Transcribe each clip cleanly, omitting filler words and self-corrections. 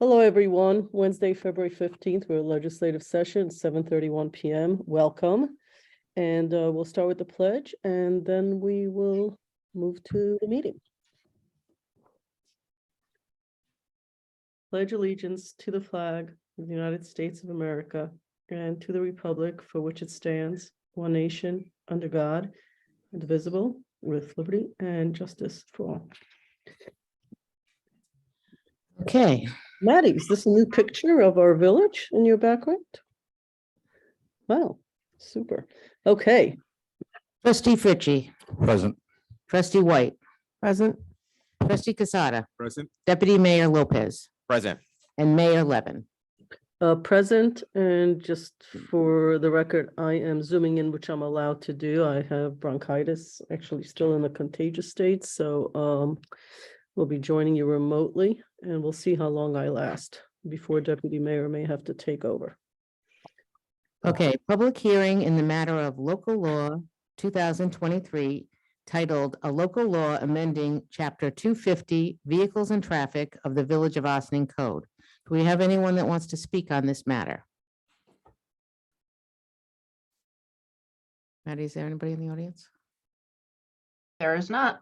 Hello, everyone. Wednesday, February 15th, we're at legislative session, 7:31 p.m. Welcome. And we'll start with the pledge, and then we will move to the meeting. Pledge allegiance to the flag of the United States of America and to the republic for which it stands, one nation, under God, indivisible, with liberty and justice for all. Okay. Maddie, is this a new picture of our village in your background? Wow, super. Okay. Trustee Fritchie. Present. Trustee White. Present. Trustee Casada. Present. Deputy Mayor Lopez. Present. And Mayor Levin. Present, and just for the record, I am zooming in, which I'm allowed to do. I have bronchitis, actually still in the contagious state, so we'll be joining you remotely, and we'll see how long I last before Deputy Mayor may have to take over. Okay, public hearing in the matter of local law 2023 titled A Local Law Amending Chapter 250 Vehicles and Traffic of the Village of Ossining Code. Do we have anyone that wants to speak on this matter? Maddie, is there anybody in the audience? There is not.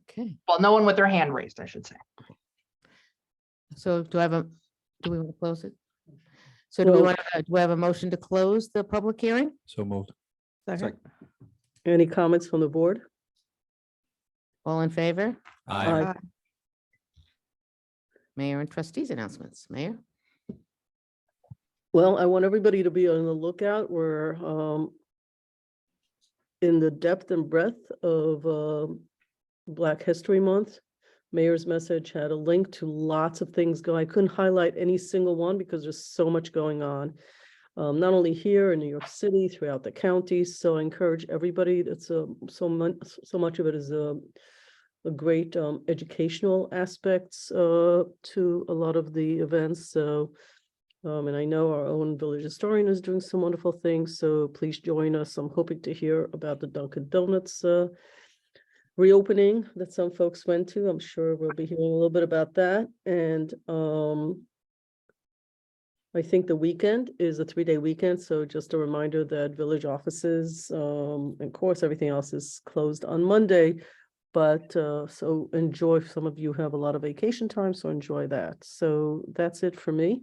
Okay, Well, no one with their hand raised, I should say. so do we want to close it? So do we Well- want to, do we have a motion to close the public hearing? So moved. Second. Any comments from the board? All in favor? Aye. Mayor and trustees announcements. Mayor? Well, I want everybody to be on the lookout. We're in the depth and breadth of Black History Month. Mayor's message had a link to lots of things going. I couldn't highlight any single one because there's so much going on, not only here in New York City, throughout the counties. So I encourage everybody. That's so much of it is a great educational aspects to a lot of the events. So, and I know our own village historian is doing some wonderful things. So please join us. I'm hoping to hear about the Dunkin' Donuts reopening that some folks went to. I'm sure we'll be hearing a little bit about that. And I think the weekend is a 3-day weekend. So just a reminder that village offices, and of course, everything else is closed on Monday. But so enjoy. Some of you have a lot of vacation time, so enjoy that. So that's it for me.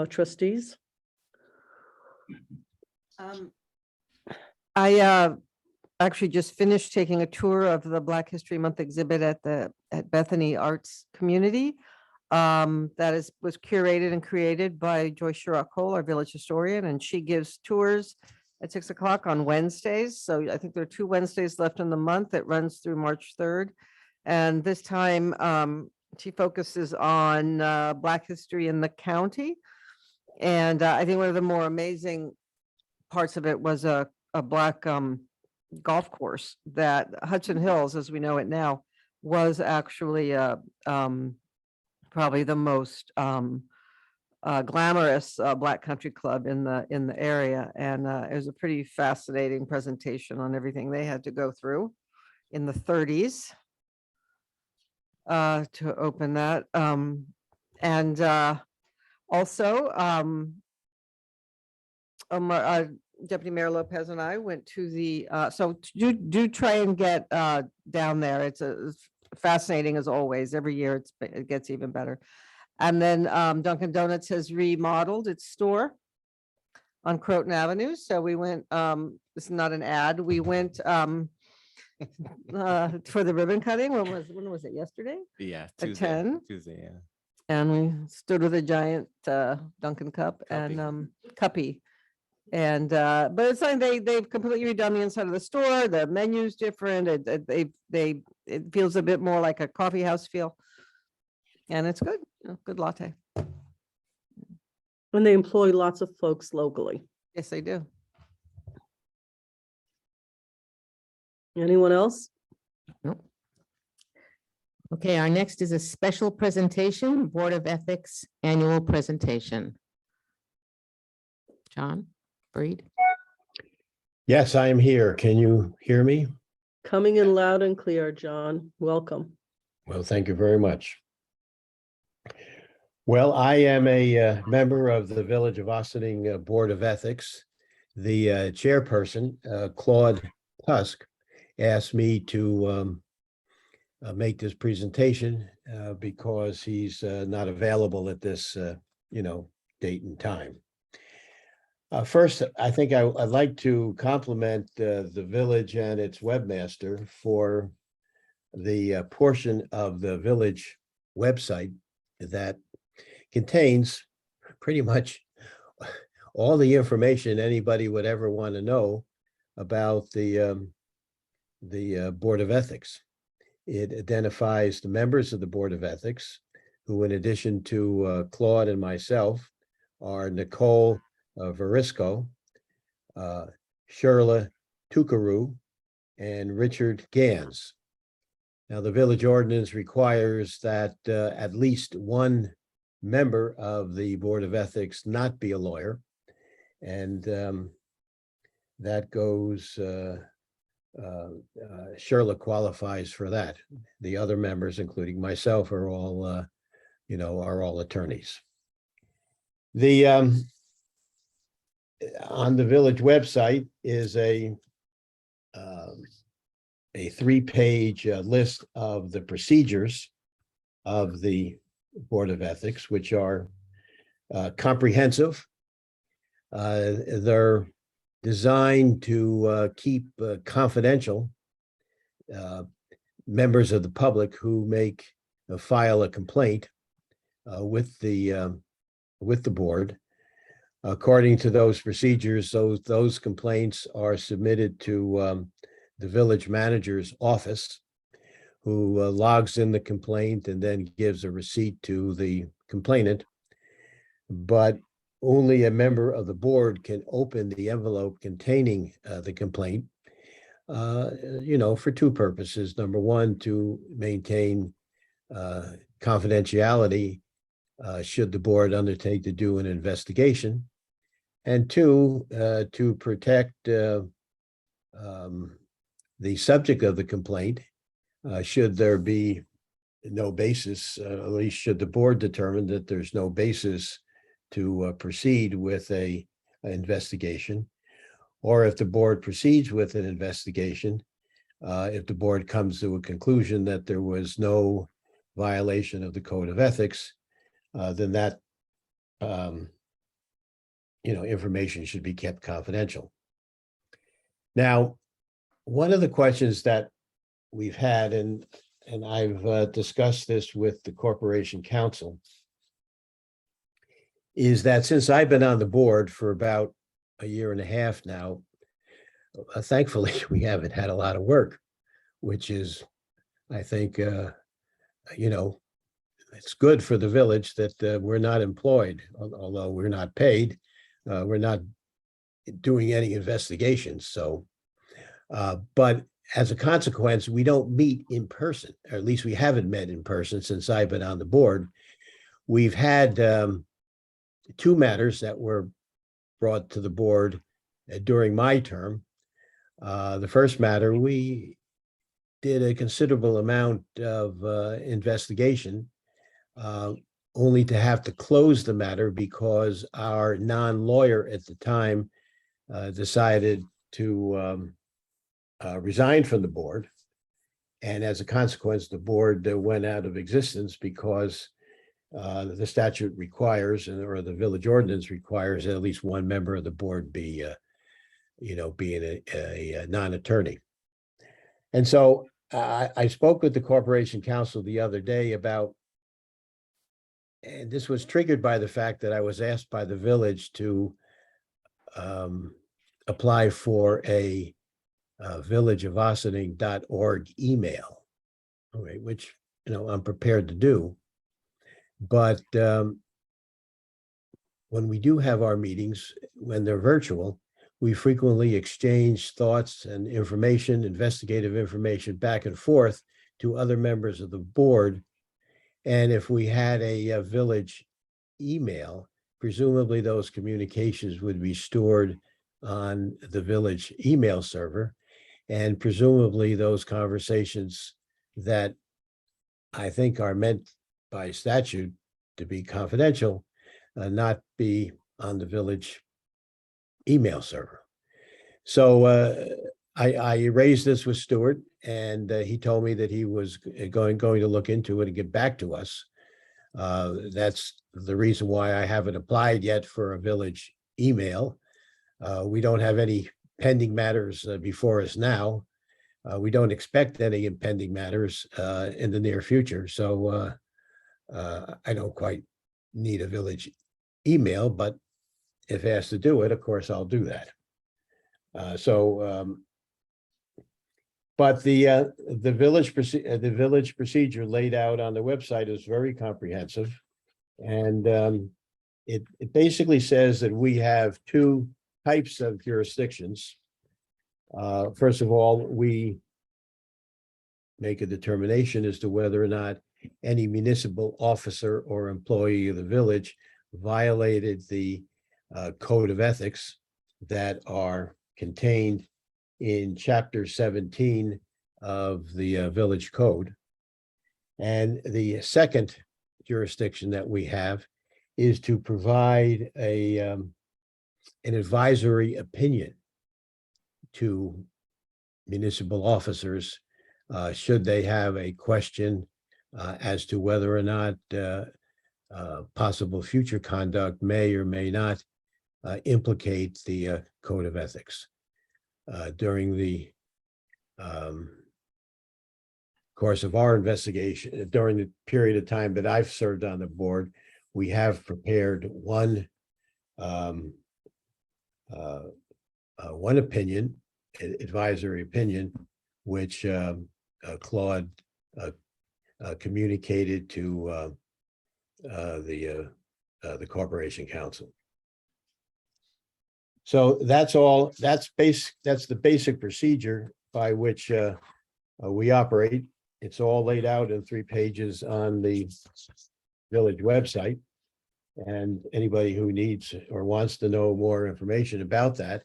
Trustees. I actually just finished taking a tour of the Black History Month exhibit at Bethany Arts Community. That was curated and created by Joyce Sherrock-Cole, our village historian, and she gives tours at 6 o'clock on Wednesdays. So I think there are 2 Wednesdays left in the month. It runs through March 3rd. And this time she focuses on Black history in the county. And I think one of the more amazing parts of it was a Black golf course that Hudson Hills, as we know it now, was actually probably the most glamorous Black country club in the area. And it was a pretty fascinating presentation on everything they had to go through in the 30s to open that. And also Deputy Mayor Lopez and I went to the, so do try and get down there. It's fascinating as always. Every year it gets even better. And then Dunkin' Donuts has remodeled its store on Croton Avenue. So we went, this is not an ad, we went for the ribbon cutting. When was it, yesterday? Yeah. At 10. Tuesday, yeah. And we stood with a giant Dunkin' cup and cuppy. And but it's like they've completely redone the inside of the store. The menu's different. It feels a bit more like a coffee house feel. And it's good, good latte. And they employ lots of folks locally. Yes, they do. Anyone else? Nope. Okay, our next is a special presentation, Board of Ethics Annual Presentation. John Breed. Yes, I am here. Can you hear me? Coming in loud and clear, John. Welcome. Well, thank you very much. Well, I am a member of the Village of Ossining Board of Ethics. The chairperson, Claude Tusk, asked me to make this presentation because he's not available at this, date and time. First, I think I'd like to compliment the village and its webmaster for the portion of the village website that contains pretty much all the information anybody would ever want to know about the Board of Ethics. It identifies the members of the Board of Ethics, who in addition to Claude and myself are Nicole Verisco, Shirla Tukaru, and Richard Gans. Now, the village ordinance requires that at least one member of the Board of Ethics not be a lawyer. And that goes, Shirla qualifies for that. The other members, including myself, are all, are all attorneys. The on the village website is a 3-page list of the procedures of the Board of Ethics, which are comprehensive. They're designed to keep confidential members of the public who file a complaint with the board. According to those procedures, those complaints are submitted to the village manager's office, who logs in the complaint and then gives a receipt to the complainant. But only a member of the board can open the envelope containing the complaint, for 2 purposes. Number one, to maintain confidentiality should the board undertake to do an investigation, and 2, to protect the subject of the complaint should there be no basis, at least should the board determine that there's no basis to proceed with an investigation, or if the board proceeds with an investigation, if the board comes to a conclusion that there was no violation of the Code of Ethics, then that information should be kept confidential. Now, one of the questions that we've had, and I've discussed this with the Corporation Council, is that since I've been on the board for about a year and a half now, thankfully, we haven't had a lot of work, which is, I think, it's good for the village that we're not employed, although we're not paid. We're not doing any investigations. So, but as a consequence, we don't meet in person, or at least we haven't met in person since I've been on the board. We've had 2 matters that were brought to the board during my term. The first matter, we did a considerable amount of investigation, only to have to close the matter because our non-lawyer at the time decided to resign from the board. And as a consequence, the board went out of existence because the statute requires, or the village ordinance requires, that at least one member of the board be, being a non-attorney. And so I spoke with the Corporation Council the other day about, and this was triggered by the fact that I was asked by the village to apply for a villageofossining.org email, okay, which, I'm prepared to do. But when we do have our meetings, when they're virtual, we frequently exchange thoughts and information, investigative information, back and forth to other members of the board. And if we had a village email, presumably those communications would be stored on the village email server. And presumably those conversations that I think are meant by statute to be confidential, not be on the village email server. So I raised this with Stuart, and he told me that he was going to look into it and get back to us. That's the reason why I haven't applied yet for a village email. We don't have any pending matters before us now. We don't expect any impending matters in the near future. So I don't quite need a village email, but if asked to do it, of course, I'll do that. But the village procedure laid out on the website is very comprehensive. And it basically says that we have two types of jurisdictions. First of all, we make a determination as to whether or not any municipal officer or employee of the village violated the code of ethics that are contained in chapter 17 of the village code. And the second jurisdiction that we have is to provide an advisory opinion to municipal officers should they have a question as to whether or not possible future conduct may or may not implicate the code of ethics. During the course of our investigation, during the period of time that I've served on the board, we have prepared one opinion, advisory opinion, which Claude communicated to the Corporation Council. So that's all, that's the basic procedure by which we operate. It's all laid out in 3 pages on the village website. And anybody who needs or wants to know more information about that,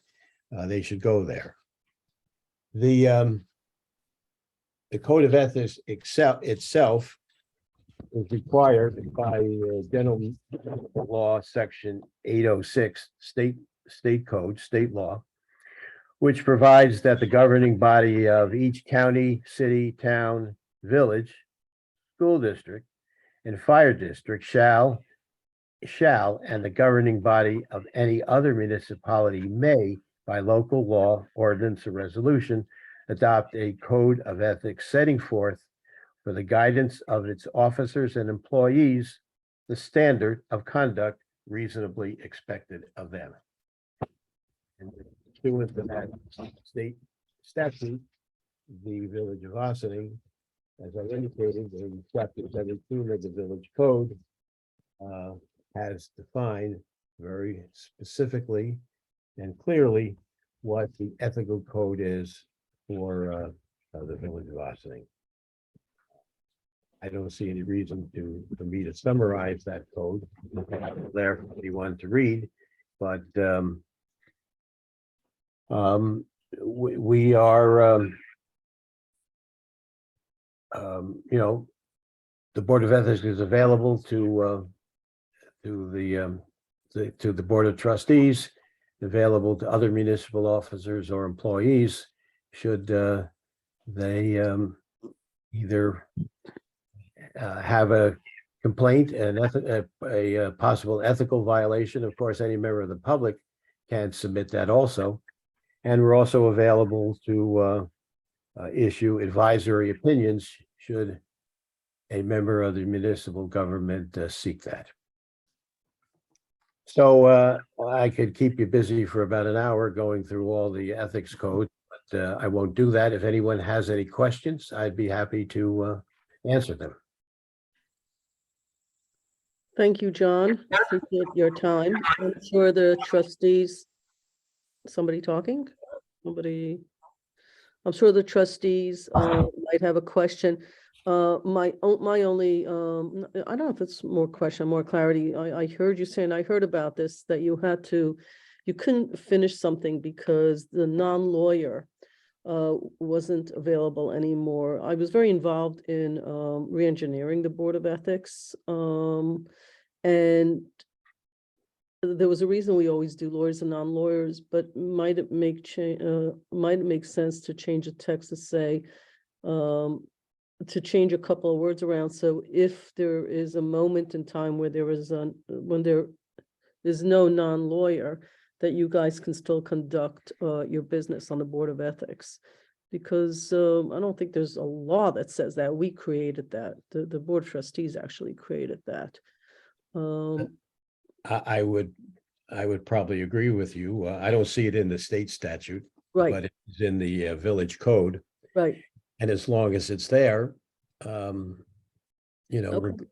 they should go there. The code of ethics itself is required by General Law Section 806, state code, state law, which provides that the governing body of each county, city, town, village, school district, and fire district shall, and the governing body of any other municipality may, by local law, ordinance, or resolution, adopt a code of ethics setting forth for the guidance of its officers and employees the standard of conduct reasonably expected of them. And pursuant to that state statute, the village of Ossining, as I indicated in chapter 17 of the village code, has defined very specifically and clearly what the ethical code is for the village of Ossining. I don't see any reason for me to summarize that code there for anyone to read, but we are, the Board of Ethics is available to the Board of Trustees, available to other municipal officers or employees should they either have a complaint and a possible ethical violation. Of course, any member of the public can submit that also. And we're also available to issue advisory opinions should a member of the municipal government seek that. So I could keep you busy for about an hour going through all the ethics code, but I won't do that. If anyone has any questions, I'd be happy to answer them. Thank you, John. Appreciate your time. I'm sure the trustees, somebody talking? Somebody? I'm sure the trustees might have a question. My only, I don't know if it's more question, more clarity. I heard you saying, I heard about this, that you couldn't finish something because the non-lawyer wasn't available anymore. I was very involved in re-engineering the Board of Ethics. And there was a reason we always do lawyers and non-lawyers, but might it make sense to change the text to say, to change a couple of words around, so if there is a moment in time where when there is no non-lawyer, that you guys can still conduct your business on the Board of Ethics. Because I don't think there's a law that says that. We created that. The Board of Trustees actually created that. I would probably agree with you. I don't see it in the state statute, Right, but it's in the village code. right. And as long as it's there, we're Okay.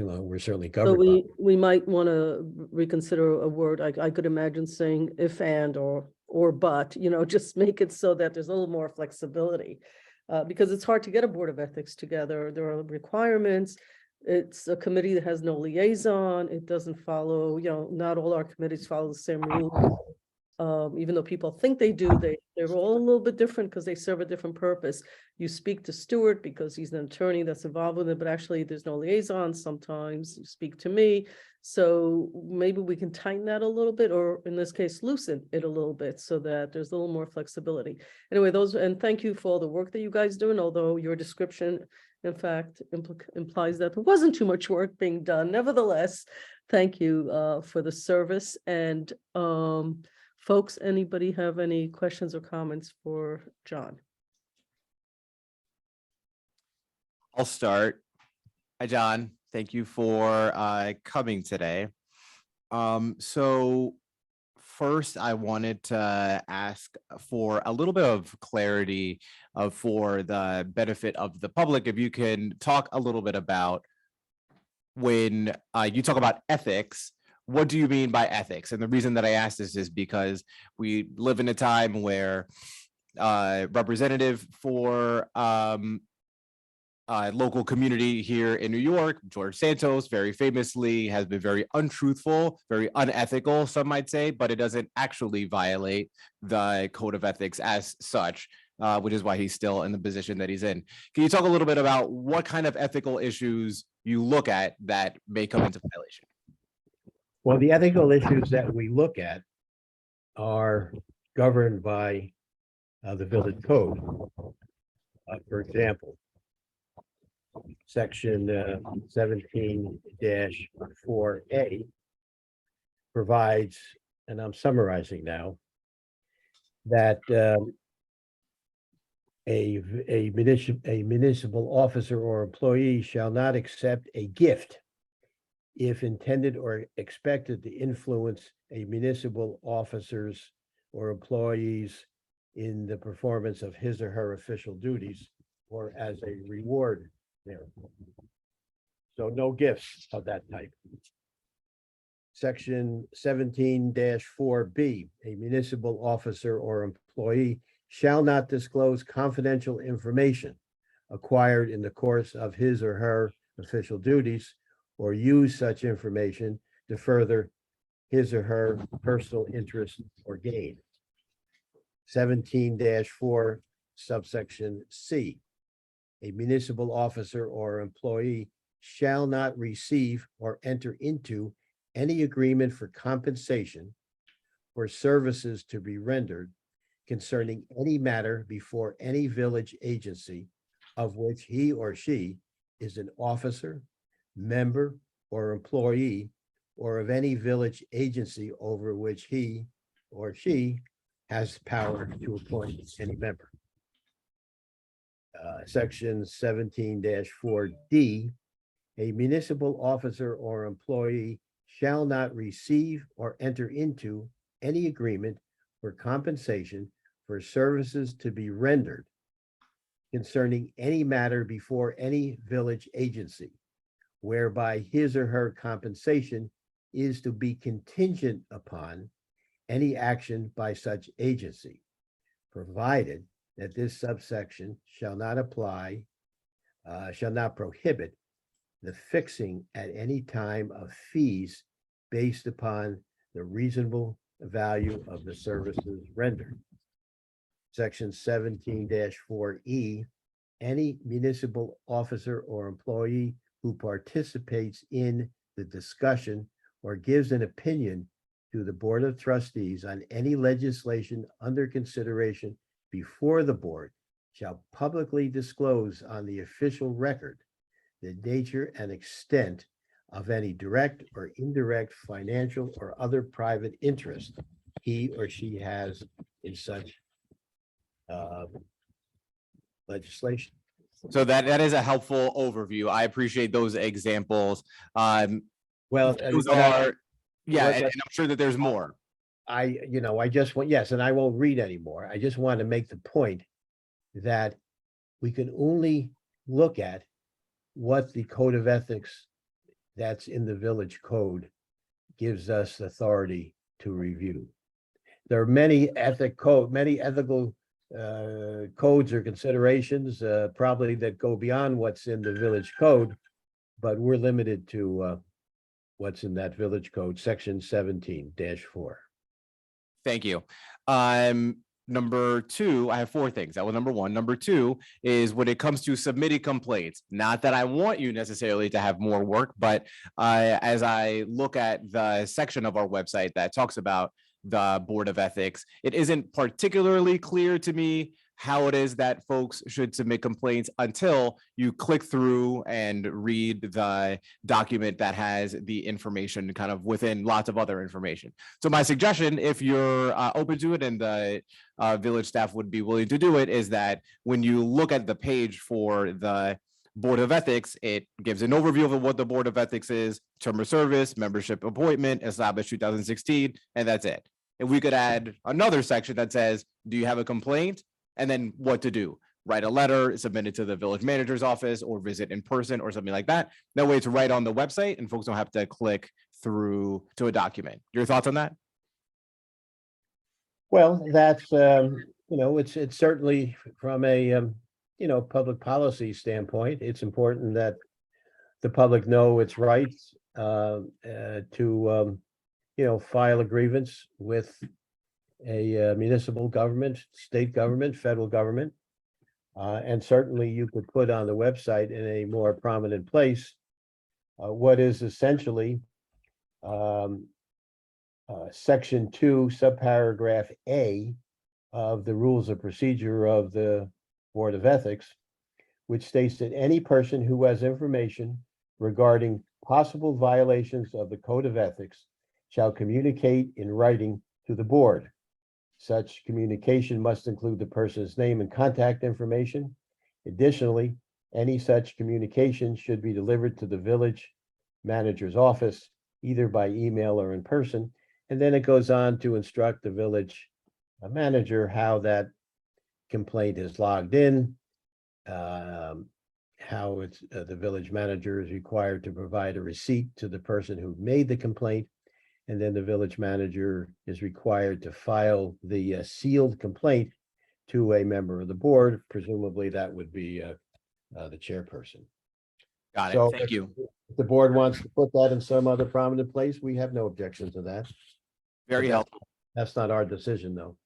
we're certainly So covered by. we might want to reconsider a word. I could imagine saying if and or but, just make it so that there's a little more flexibility. Because it's hard to get a Board of Ethics together. There are requirements. It's a committee that has no liaison. It doesn't follow, not all our committees follow the same rules. Even though people think they do, they're all a little bit different because they serve a different purpose. You speak to Stuart because he's an attorney that's involved with it, but actually there's no liaison. Sometimes you speak to me. So maybe we can tighten that a little bit, or in this case, loosen it a little bit so that there's a little more flexibility. Anyway, and thank you for all the work that you guys do. And although your description, in fact, implies that there wasn't too much work being done, nevertheless, thank you for the service. And folks, anybody have any questions or comments for John? I'll start. Hi, John. Thank you for coming today. So first, I wanted to ask for a little bit of clarity for the benefit of the public. If you can talk a little bit about when you talk about ethics, what do you mean by ethics? And the reason that I ask this is because we live in a time where representative for local community here in New York, George Santos, very famously has been very untruthful, very unethical, some might say, but it doesn't actually violate the code of ethics as such, which is why he's still in the position that he's in. Can you talk a little bit about what kind of ethical issues you look at that may come into violation? Well, the ethical issues that we look at are governed by the village code. For example, section 17-4A provides, and I'm summarizing now, that a municipal officer or employee shall not accept a gift if intended or expected to influence a municipal officer's or employees in the performance of his or her official duties or as a reward therefore. So no gifts of that type. Section 17-4B, a municipal officer or employee shall not disclose confidential information acquired in the course of his or her official duties or use such information to further his or her personal interest or gain. 17-4 subsection C, a municipal officer or employee shall not receive or enter into any agreement for compensation for services to be rendered concerning any matter before any village agency of which he or she is an officer, member, or employee, or of any village agency over which he or she has power to appoint any member. Section 17-4D, a municipal officer or employee shall not receive or enter into any agreement for compensation for services to be rendered concerning any matter before any village agency, whereby his or her compensation is to be contingent upon any action by such agency, provided that this subsection shall not prohibit the fixing at any time of fees based upon the reasonable value of the services rendered. Section 17-4E, any municipal officer or employee who participates in the discussion or gives an opinion to the Board of Trustees on any legislation under consideration before the board shall publicly disclose on the official record the nature and extent of any direct or indirect financial or other private interest he or she has in such legislation. So that is a helpful overview. I appreciate those examples. Well, Those what I- are, yeah, what and I- I'm sure that there's more. I just want, yes, and I won't read anymore. I just want to make the point that we can only look at what the code of ethics that's in the village code gives us authority to review. There are many ethical codes or considerations, probably that go beyond what's in the village code, but we're limited to what's in that village code, section 17-4. Thank you. Number two, I have four things. That was number one. Number two is when it comes to submitting complaints, not that I want you necessarily to have more work, but as I look at the section of our website that talks about the Board of Ethics, it isn't particularly clear to me how it is that folks should submit complaints until you click through and read the document that has the information kind of within lots of other information. So my suggestion, if you're open to it and the village staff would be willing to do it, is that when you look at the page for the Board of Ethics, it gives an overview of what the Board of Ethics is, term of service, membership appointment, established 2016, and that's it. And we could add another section that says, do you have a complaint? And then what to do. Write a letter, submit it to the village manager's office, or visit in person or something like that. That way it's right on the website and folks don't have to click through to a document. Your thoughts on that? Well, that's, it's certainly from a, public policy standpoint, it's important that the public know its rights to, file a grievance with a municipal government, state government, federal government. And certainly you could put on the website in a more prominent place what is essentially section 2, subparagraph A of the rules of procedure of the Board of Ethics, which states that any person who has information regarding possible violations of the Code of Ethics shall communicate in writing to the board. Such communication must include the person's name and contact information. Additionally, any such communication should be delivered to the village manager's office, either by email or in person. And then it goes on to instruct the village manager how that complaint is logged in, how it's the village manager is required to provide a receipt to the person who made the complaint. And then the village manager is required to file the sealed complaint to a member of the board. Presumably that would be the chairperson. Got it. So Thank you. if the board wants to put that in some other prominent place, we have no objection to that. Very But helpful. That's not our decision, though.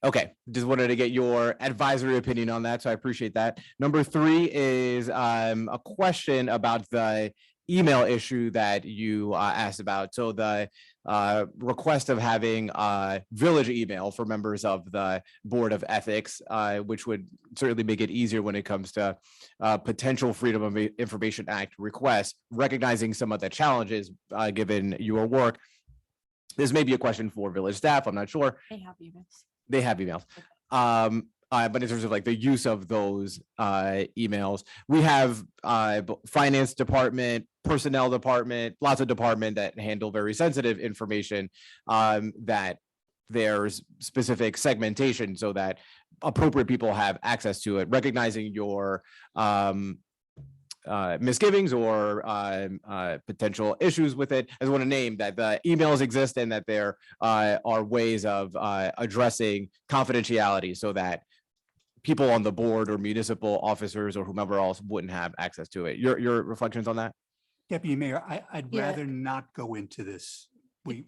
Okay, just wanted to get your advisory opinion on that, so I appreciate that. Number three is a question about the email issue that you asked about. So the request of having a village email for members of the Board of Ethics, which would certainly make it easier when it comes to potential Freedom of Information Act requests, recognizing some of the challenges given your work. This may be a question for village staff, I'm not sure. They have emails. They have emails. But in terms of like the use of those emails, we have finance department, personnel department, lots of department that handle very sensitive information that there's specific segmentation so that appropriate people have access to it, recognizing your misgivings or potential issues with it. I just want to name that the emails exist and that there are ways of addressing confidentiality so that people on the board or municipal officers or whomever else wouldn't have access to it. Your reflections on that? Deputy Mayor, I'd Yeah. rather not go into this. We're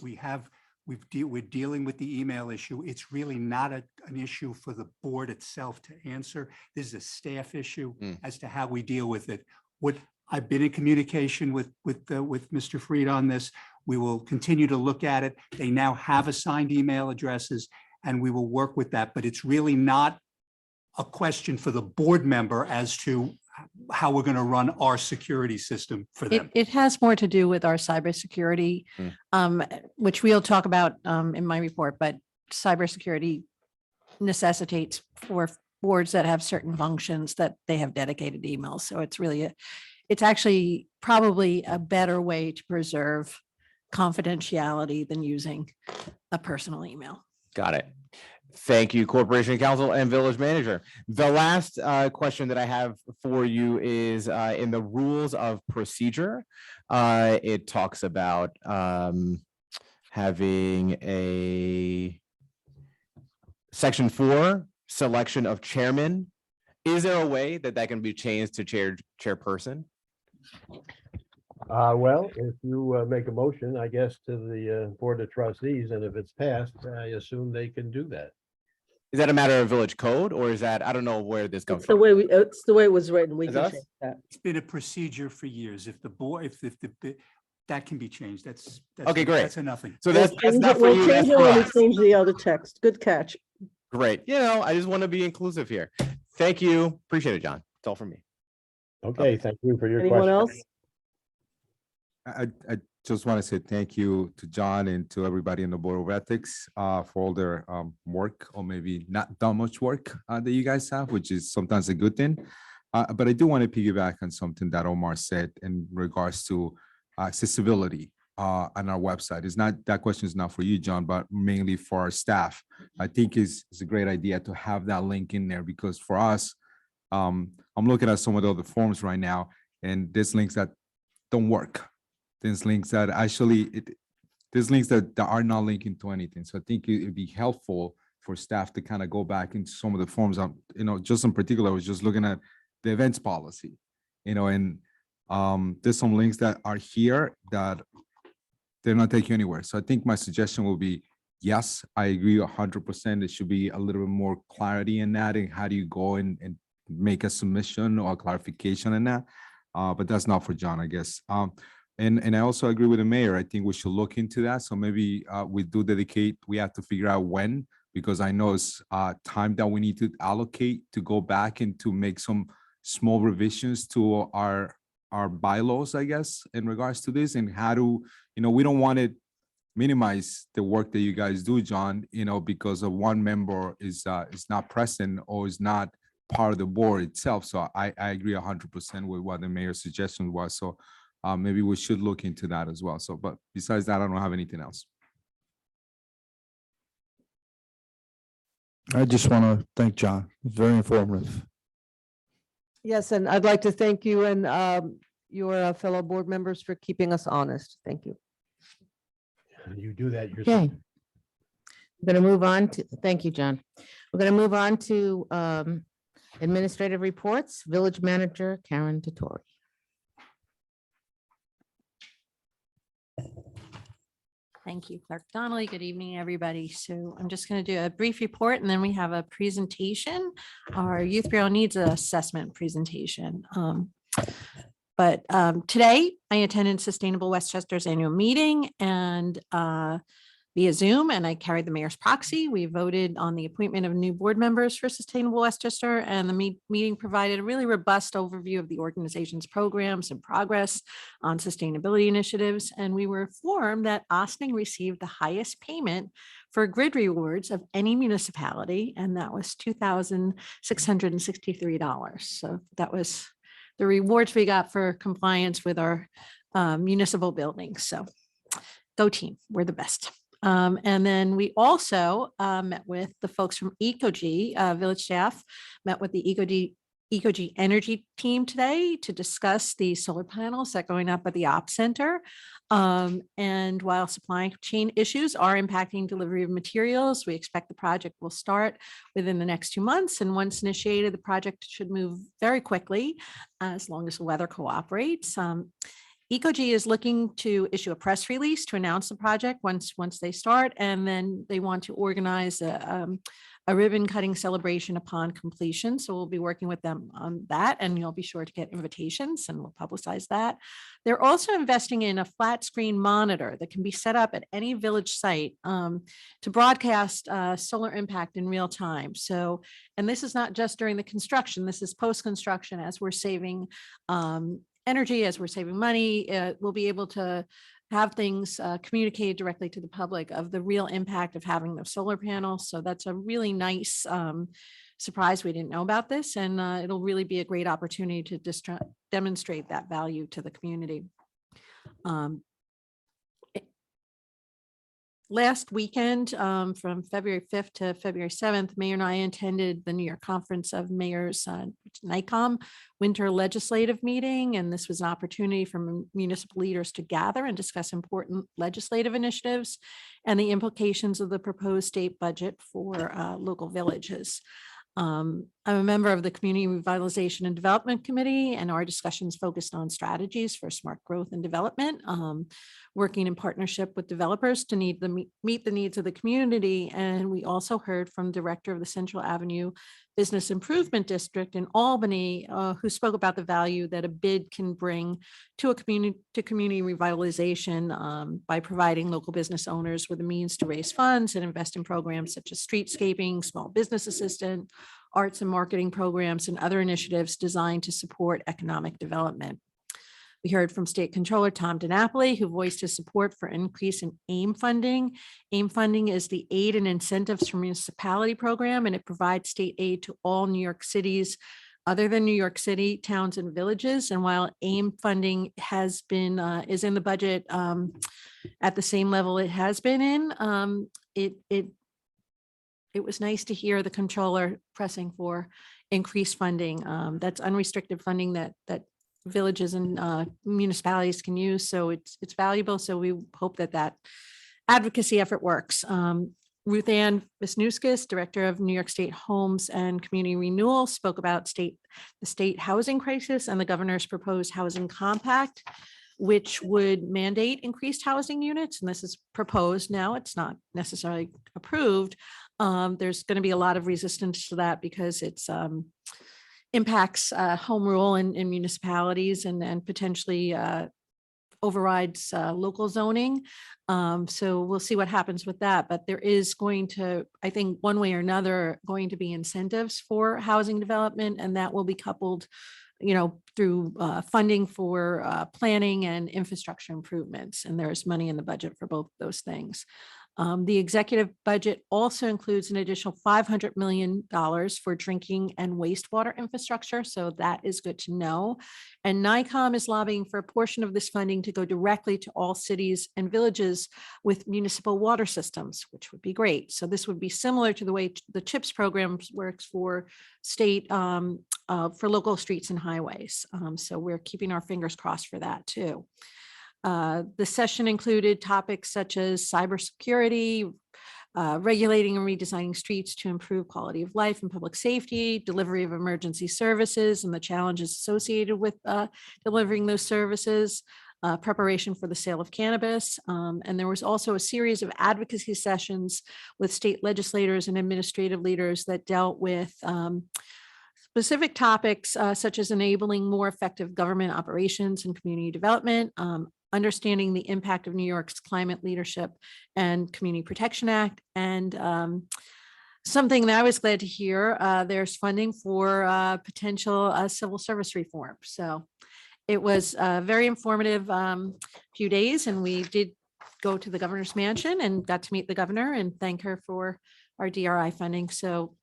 dealing with the email issue. It's really not an issue for the board itself to answer. This is a staff issue Mm. as to how we deal with it. What I've been in communication with Mr. Fried on this. We will continue to look at it. They now have assigned email addresses, and we will work with that. But it's really not a question for the board member as to how we're going to run our security system for them. It has more to do with our cybersecurity, which we'll talk about in my report, but cybersecurity necessitates for boards that have certain functions that they have dedicated emails. So it's really, it's actually probably a better way to preserve confidentiality than using a personal email. Got it. Thank you, Corporation Counsel and Village Manager. The last question that I have for you is in the rules of procedure. It talks about having a section 4 selection of chairman. Is there a way that that can be changed to chairperson? Well, if you make a motion, I guess, to the Board of Trustees, and if it's passed, I assume they can do that. Is that a matter of village code, or is that, I don't know where this comes It's the from? way it's the way it was written. We Is can us? change that. It's been a procedure for years. If the board, if that can be changed, that's Okay, great. That's enough. So We'll that's change not it- for we'll you, that's change it for when we us. change the other text. Good catch. Great. You know, I just want to be inclusive here. Thank you. Appreciate it, John. It's all for me. Okay, thank you for your Anyone question. else? I just want to say thank you to John and to everybody in the Board of Ethics for all their work, or maybe not that much work that you guys have, which is sometimes a good thing. But I do want to piggyback on something that Omar said in regards to accessibility on our website. It's not, that question is not for you, John, but mainly for our staff. I think it's a great idea to have that link in there, because for us, I'm looking at some of the other forms right now, and there's links that don't work. There's links that actually, there's links that are not linking to anything. So I think it'd be helpful for staff to kind of go back into some of the forms. Just in particular, I was just looking at the events policy, and there's some links that are here that they're not taking you anywhere. So I think my suggestion will be, yes, I agree 100%. There should be a little bit more clarity in that, and how do you go and make a submission or a clarification in that. But that's not for John, I guess. And I also agree with the mayor. I think we should look into that. So maybe we have to figure out when, because I know it's time that we need to allocate to go back and to make some small revisions to our bylaws, I guess, in regards to this, and how to, we don't want to minimize the work that you guys do, John, because of one member is not present or is not part of the board itself. So I agree 100% with what the mayor's suggestion was. So maybe we should look into that as well. So, but besides that, I don't have anything else. I just want to thank John. It's very informative. Yes, and I'd like to thank you and your fellow board members for keeping us honest. Thank you. You do that yourself. Okay. We're going to move on to, thank you, John. We're going to move on to administrative reports. Village Manager Karen Totori. Thank you, Clerk Donnelly. Good evening, everybody. So I'm just going to do a brief report, and then we have a presentation, our Youth Bureau Needs Assessment presentation. But today I attended Sustainable Westchester's annual meeting and via Zoom, and I carried the mayor's proxy. We voted on the appointment of new board members for Sustainable Westchester, and the meeting provided a really robust overview of the organization's programs and progress on sustainability initiatives. And we were informed that Ossining received the highest payment for grid rewards of any municipality, and that was $2,663. So that was the rewards we got for compliance with our municipal buildings. So go team, we're the best. And then we also met with the folks from EcoG, village staff, met with the EcoG energy team today to discuss the solar panels that are going up at the Op Center. And while supply chain issues are impacting delivery of materials, we expect the project will start within the next 2 months. And once initiated, the project should move very quickly as long as the weather cooperates. EcoG is looking to issue a press release to announce the project once they start, and then they want to organize a a ribbon cutting celebration upon completion. So we'll be working with them on that, and you'll be sure to get invitations, and we'll publicize that. They're also investing in a flat screen monitor that can be set up at any village site to broadcast solar impact in real time. So, and this is not just during the construction, this is post-construction. As we're saving energy, as we're saving money, we'll be able to have things communicated directly to the public of the real impact of having the solar panels. So that's a really nice surprise. We didn't know about this, and it'll really be a great opportunity to demonstrate that value to the community. Last weekend, from February 5th to February 7th, Mayor and I attended the New York Conference of Mayors, NICOM Winter Legislative Meeting. And this was an opportunity for municipal leaders to gather and discuss important legislative initiatives and the implications of the proposed state budget for local villages. I'm a member of the Community Revitalization and Development Committee, and our discussions focused on strategies for smart growth and development, working in partnership with developers to meet the needs of the community. And we also heard from Director of the Central Avenue Business Improvement District in Albany, who spoke about the value that a bid can bring to a community revitalization by providing local business owners with the means to raise funds and invest in programs such as streetscaping, small business assistant, arts and marketing programs, and other initiatives designed to support economic development. We heard from State Controller Tom DiNapoli, who voiced his support for increase in AIM funding. AIM funding is the Aid and Incentives for Municipality program, and it provides state aid to all New York cities other than New York City, towns and villages. And while AIM funding has been is in the budget at the same level it has been in, it was nice to hear the controller pressing for increased funding. That's unrestricted funding that villages and municipalities can use. So it's valuable. So we hope that advocacy effort works. Ruth Ann Wisniewskis, Director of New York State Homes and Community Renewal, spoke about the state housing crisis and the governor's proposed housing compact, which would mandate increased housing units. And this is proposed now. It's not necessarily approved. There's going to be a lot of resistance to that because it's impacts home rule in municipalities and potentially overrides local zoning. So we'll see what happens with that. But there is going to, I think, one way or another, going to be incentives for housing development, and that will be coupled, through funding for planning and infrastructure improvements. And there's money in the budget for both those things. The executive budget also includes an additional $500 million for drinking and wastewater infrastructure. So that is good to know. And NICOM is lobbying for a portion of this funding to go directly to all cities and villages with municipal water systems, which would be great. So this would be similar to the way the CHIPS program works for state, for local streets and highways. So we're keeping our fingers crossed for that too. The session included topics such as cybersecurity, regulating and redesigning streets to improve quality of life and public safety, delivery of emergency services and the challenges associated with delivering those services, preparation for the sale of cannabis. And there was also a series of advocacy sessions with state legislators and administrative leaders that dealt with specific topics such as enabling more effective government operations and community development, understanding the impact of New York's climate leadership and Community Protection Act, and something that I was glad to hear, there's funding for potential civil service reform. So it was a very informative few days, and we did go to the governor's mansion and got to meet the governor and thank her for our DRI funding. So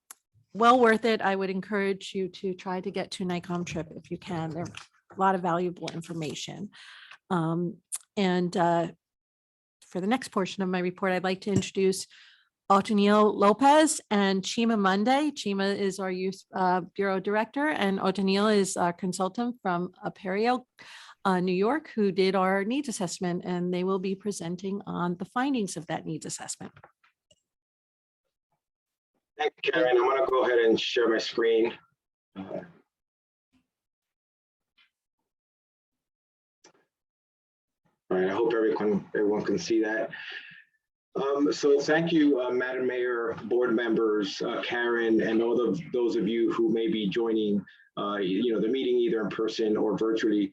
well worth it. I would encourage you to try to get to a NICOM trip if you can. There's a lot of valuable information. And for the next portion of my report, I'd like to introduce Otaniel Lopez and Chima Monday. Chima is our Youth Bureau Director, and Otaniel is our consultant from Aperio, New York, who did our needs assessment, and they will be presenting on the findings of that needs assessment. Thank you, Karen. I'm going to go ahead and share my screen. All right, I hope everyone can see that. So thank you, Madam Mayor, board members, Karen, and all of those of you who may be joining, the meeting either in person or virtually.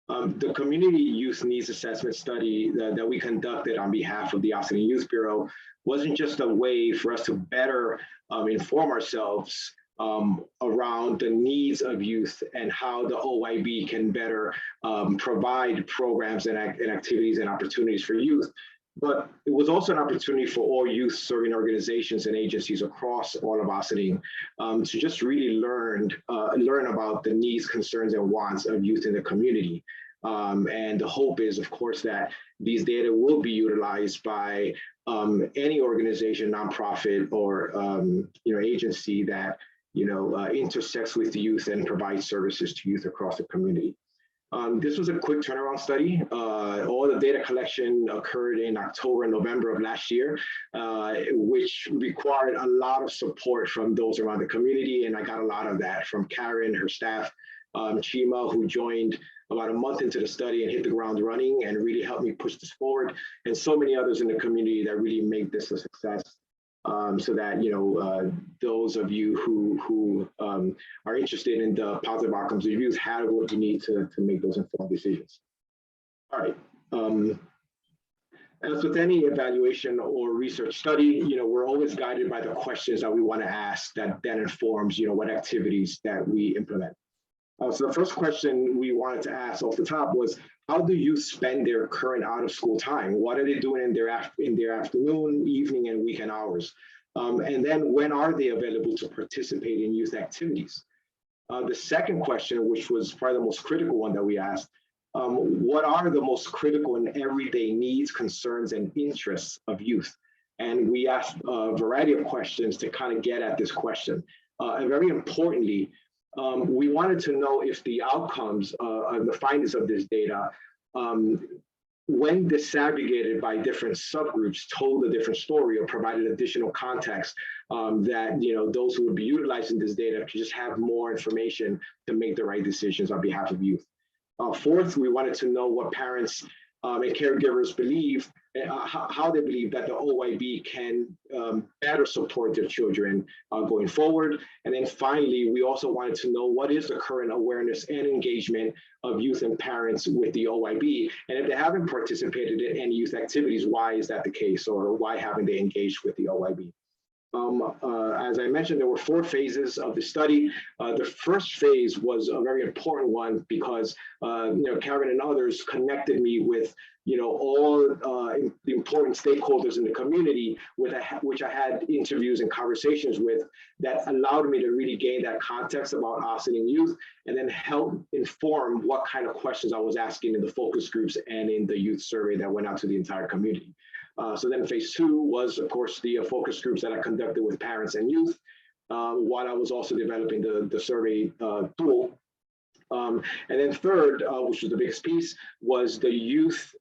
The Community Youth Needs Assessment Study that we conducted on behalf of the Austin Youth Bureau wasn't just a way for us to better inform ourselves around the needs of youth and how the OYB can better provide programs and activities and opportunities for youth. But it was also an opportunity for all youth serving organizations and agencies across all of Austin to just really learn about the needs, concerns, and wants of youth in the community. And the hope is, of course, that these data will be utilized by any organization, nonprofit, or agency that intersects with the youth and provides services to youth across the community. This was a quick turnaround study. All the data collection occurred in October and November of last year, which required a lot of support from those around the community. And I got a lot of that from Karen, her staff, Chima, who joined about a month into the study and hit the ground running and really helped me push this forward, and so many others in the community that really made this a success. So that those of you who are interested in the positive outcomes of youth have what you need to make those informed decisions. All right. As with any evaluation or research study, we're always guided by the questions that we want to ask that informs what activities that we implement. So the first question we wanted to ask off the top was, how do youth spend their current out of school time? What are they doing in their afternoon, evening, and weekend hours? And then when are they available to participate in youth activities? The second question, which was probably the most critical one that we asked, what are the most critical and everyday needs, concerns, and interests of youth? And we asked a variety of questions to kind of get at this question. And very importantly, we wanted to know if the outcomes of the findings of this data, when disaggregated by different subgroups, told a different story or provided additional context, that those who would be utilizing this data could just have more information to make the right decisions on behalf of youth. Fourth, we wanted to know what parents and caregivers believe, how they believe that the OYB can better support their children going forward. And then finally, we also wanted to know what is the current awareness and engagement of youth and parents with the OYB. And if they haven't participated in any youth activities, why is that the case? Or why haven't they engaged with the OYB? As I mentioned, there were 4 phases of the study. The first phase was a very important one because Karen and others connected me with all the important stakeholders in the community which I had interviews and conversations with that allowed me to really gain that context about Austin youth and then help inform what kind of questions I was asking in the focus groups and in the youth survey that went out to the entire community. So then phase 2 was, of course, the focus groups that I conducted with parents and youth, while I was also developing the survey tool. And then third, which was the biggest piece, was the youth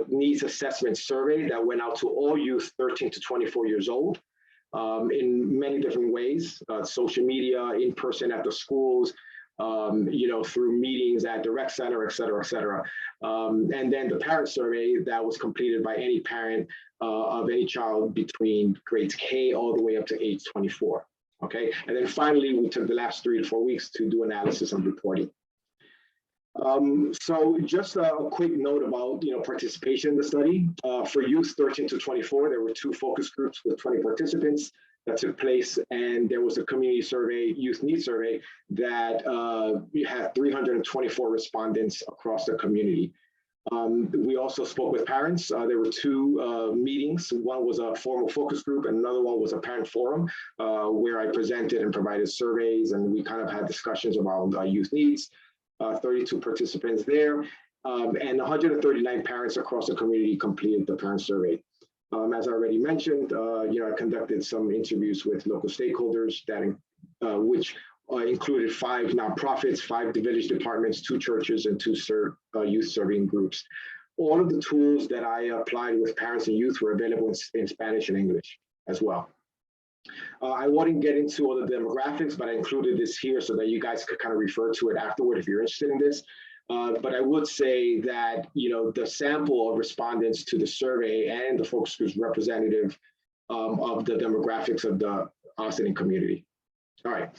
needs assessment survey that went out to all youth 13 to 24 years old in many different ways, social media, in person at the schools, through meetings at the rec center, et cetera, et cetera. And then the parent survey that was completed by any parent of any child between grades K all the way up to age 24. Okay, and then finally, we took the last 3 to 4 weeks to do analysis and reporting. So just a quick note about participation in the study. For youth 13 to 24, there were 2 focus groups with 20 participants that took place, and there was a community survey, youth needs survey, that we had 324 respondents across the community. We also spoke with parents. There were 2 meetings. One was a formal focus group, and another one was a parent forum where I presented and provided surveys, and we kind of had discussions about youth needs. 32 participants there, and 139 parents across the community completed the parent survey. As I already mentioned, I conducted some interviews with local stakeholders that which included 5 nonprofits, 5 village departments, 2 churches, and 2 youth serving groups. All of the tools that I applied with parents and youth were available in Spanish and English as well. I wouldn't get into all the demographics, but I included this here so that you guys could kind of refer to it afterward if you're interested in this. But I would say that, the sample of respondents to the survey and the focus groups representative of the demographics of the Austin community. All right,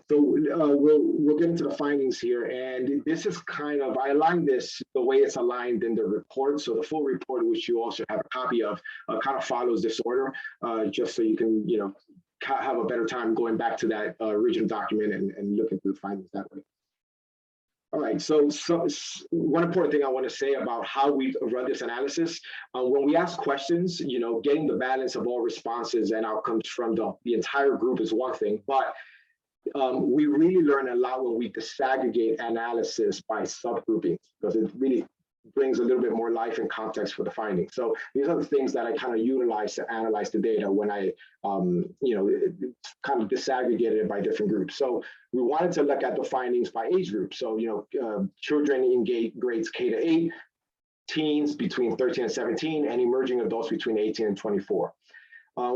so we'll get into the findings here, and this is I aligned this the way it's aligned in the report. So the full report, which you also have a copy of, kind of follows this order, just so you can have a better time going back to that original document and looking through the findings that way. All right, so one important thing I want to say about how we run this analysis, when we ask questions, getting the balance of all responses and outcomes from the entire group is one thing, but we really learn a lot when we disaggregate analysis by subgrouping, because it really brings a little bit more life and context for the findings. So these are the things that I kind of utilize to analyze the data when I, kind of disaggregated it by different groups. So we wanted to look at the findings by age group. So, children in grades K to 8, teens between 13 and 17, and emerging adults between 18 and 24.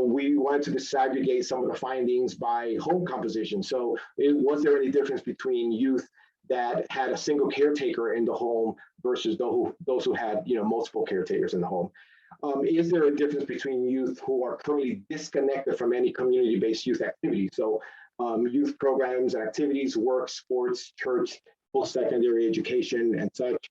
We wanted to disaggregate some of the findings by home composition. So was there any difference between youth that had a single caretaker in the home versus those who had multiple caretakers in the home? Is there a difference between youth who are currently disconnected from any community-based youth activity? So youth programs and activities, work, sports, church, post-secondary education, and such.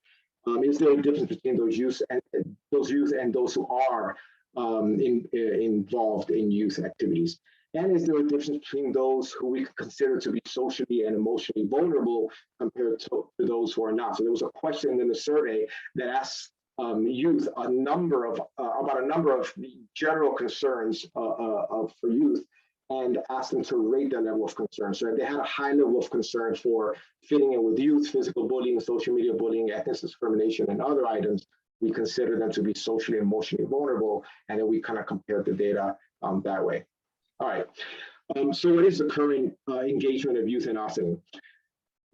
Is there a difference between those youth and those who are involved in youth activities? And is there a difference between those who we consider to be socially and emotionally vulnerable compared to those who are not? So there was a question in the survey that asked youth about a number of general concerns for youth, and asked them to rate their level of concern. So if they had a high level of concern for fitting in with youth, physical bullying, social media bullying, ethnic discrimination, and other items, we consider them to be socially and emotionally vulnerable, and then we kind of compared the data that way. All right, so what is the current engagement of youth in Austin?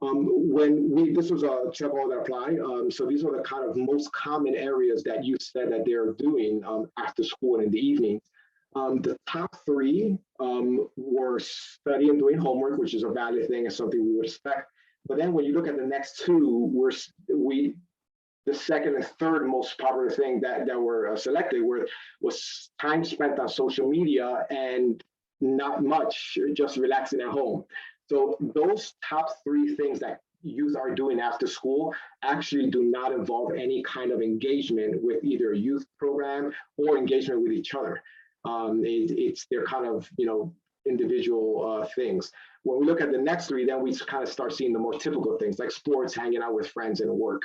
This was a check all that apply. So these are the kind of most common areas that youth said that they're doing after school and in the evening. The top 3 were studying and doing homework, which is a valid thing and something we would expect. But then when you look at the next 2, the second and third most popular thing that were selected was time spent on social media and not much, just relaxing at home. So those top 3 things that youth are doing after school actually do not involve any kind of engagement with either a youth program or engagement with each other. They're kind of, individual things. When we look at the next 3, then we kind of start seeing the more typical things like sports, hanging out with friends, and work.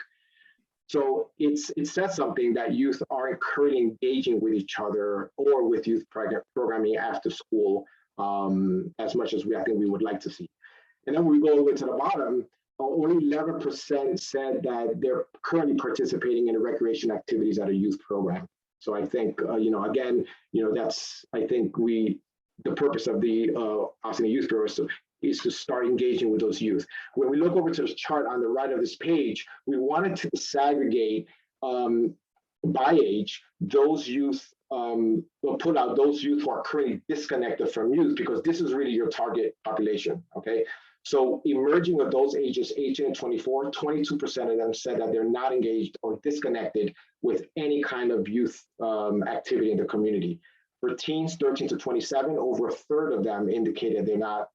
So it says something that youth aren't currently engaging with each other or with youth programming after school as much as I think we would like to see. And then when we go over to the bottom, only 11% said that they're currently participating in recreation activities at a youth program. So I think, again, that's, I think the purpose of the Austin Youth Bureau is to start engaging with those youth. When we look over to this chart on the right of this page, we wanted to disaggregate by age those youth, pull out those youth who are currently disconnected from youth, because this is really your target population, okay? So emerging adults ages 18 and 24, 22% of them said that they're not engaged or disconnected with any kind of youth activity in the community. For teens 13 to 27, over a third of them indicated they're not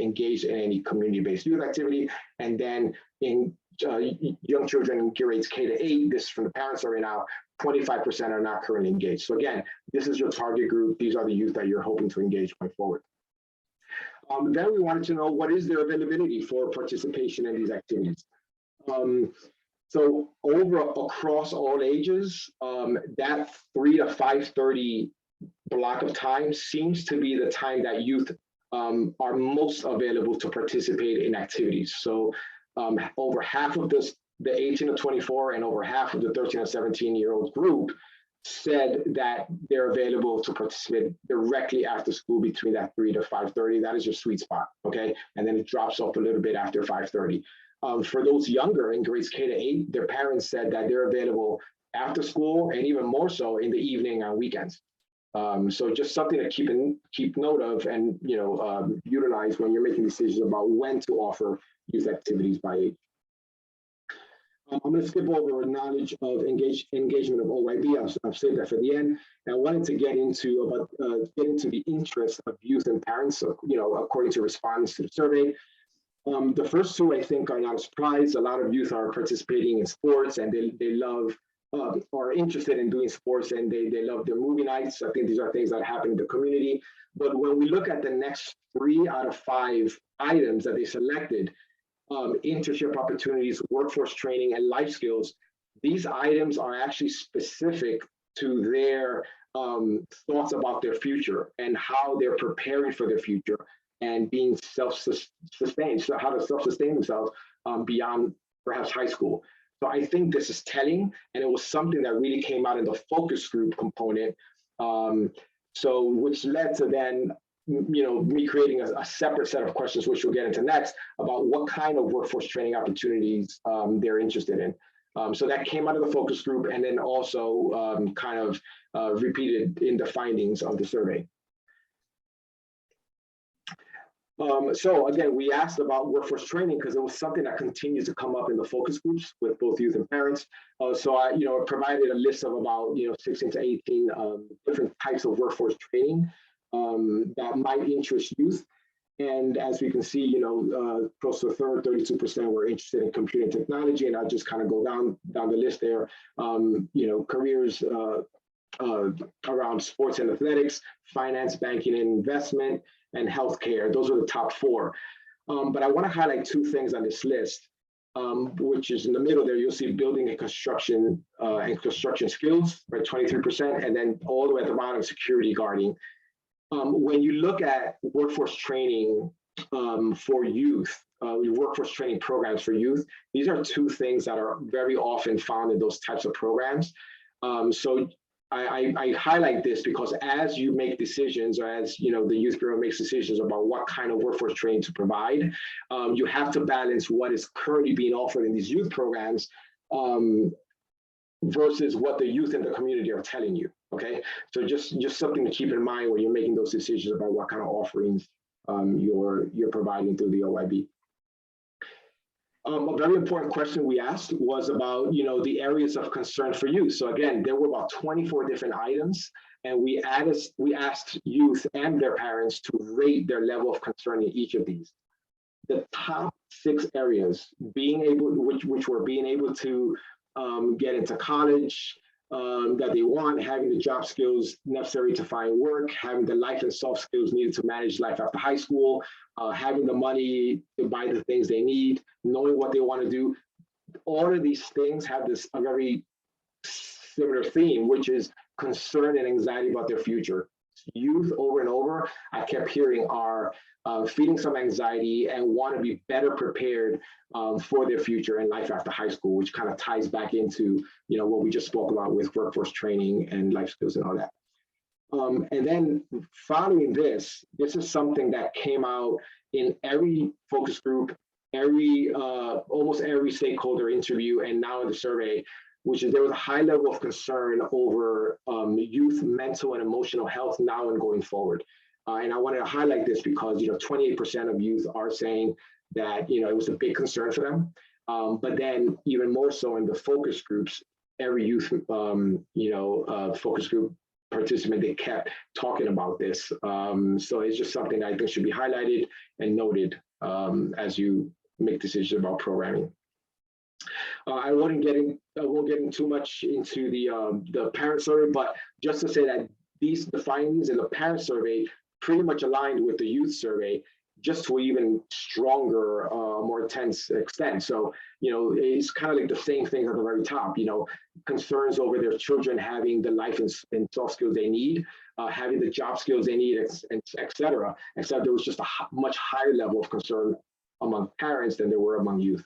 engaged in any community-based youth activity. And then in young children in grades K to 8, this from the parents survey now, 25% are not currently engaged. So again, this is your target group. These are the youth that you're hoping to engage going forward. Then we wanted to know what is their availability for participation in these activities. So across all ages, that 3 to 5:30 block of time seems to be the time that youth are most available to participate in activities. So over half of the 18 to 24 and over half of the 13 to 17-year-old group said that they're available to participate directly after school between that 3 to 5:30. That is your sweet spot, okay? And then it drops off a little bit after 5:30. For those younger in grades K to 8, their parents said that they're available after school and even more so in the evening on weekends. So just something to keep note of and utilize when you're making decisions about when to offer youth activities by age. I'm going to skip over knowledge of engagement of OYB. I've saved that for the end. And I wanted to get into the interest of youth and parents. So, according to respondents to the survey, the first two I think are not a surprise. A lot of youth are participating in sports, and they love are interested in doing sports, and they love their movie nights. I think these are things that happen in the community. But when we look at the next 3 out of 5 items that they selected, internship opportunities, workforce training, and life skills, these items are actually specific to their thoughts about their future and how they're preparing for their future and being self-sustained, so how to self-sustain themselves beyond perhaps high school. So I think this is telling, and it was something that really came out in the focus group component. So which led to then, me creating a separate set of questions, which we'll get into next, about what kind of workforce training opportunities they're interested in. So that came out of the focus group, and then also kind of repeated in the findings of the survey. So again, we asked about workforce training because it was something that continues to come up in the focus groups with both youth and parents. So I, provided a list of about 16 to 18 different types of workforce training that might interest youth. And as we can see, close to a third, 32% were interested in computer and technology. And I'll just kind of go down the list there. Careers around sports and athletics, finance, banking, and investment, and healthcare. Those are the top 4. But I want to highlight 2 things on this list, which is in the middle there. You'll see building and construction skills, right, 23%, and then all the way at the bottom, security guarding. When you look at workforce training for youth, workforce training programs for youth, these are 2 things that are very often found in those types of programs. So I highlight this because as you make decisions, or as the Youth Bureau makes decisions about what kind of workforce training to provide, you have to balance what is currently being offered in these youth programs versus what the youth in the community are telling you. Okay, so just something to keep in mind when you're making those decisions about what kind of offerings you're providing through the OYB. A very important question we asked was about, the areas of concern for youth. So again, there were about 24 different items, and we asked youth and their parents to rate their level of concern in each of these. The top 6 areas, which were being able to get into college that they want, having the job skills necessary to find work, having the life and soft skills needed to manage life after high school, having the money to buy the things they need, knowing what they want to do. All of these things have a very similar theme, which is concern and anxiety about their future. Youth over and over, I kept hearing, are feeling some anxiety and want to be better prepared for their future and life after high school, which kind of ties back into what we just spoke about with workforce training and life skills and all that. And then following this is something that came out in every focus group, almost every stakeholder interview, and now in the survey, which is there was a high level of concern over youth mental and emotional health now and going forward. And I wanted to highlight this because 28% of youth are saying that it was a big concern for them. But then even more so in the focus groups, every youth focus group participant, they kept talking about this. So it's just something I think should be highlighted and noted as you make decisions about programming. I won't get in too much into the parent survey, but just to say that the findings in the parent survey pretty much aligned with the youth survey, just to an even stronger, more intense extent. So, it's kind of like the same thing at the very top, concerns over their children having the life and soft skills they need, having the job skills they need, et cetera. Except there was just a much higher level of concern among parents than there were among youth.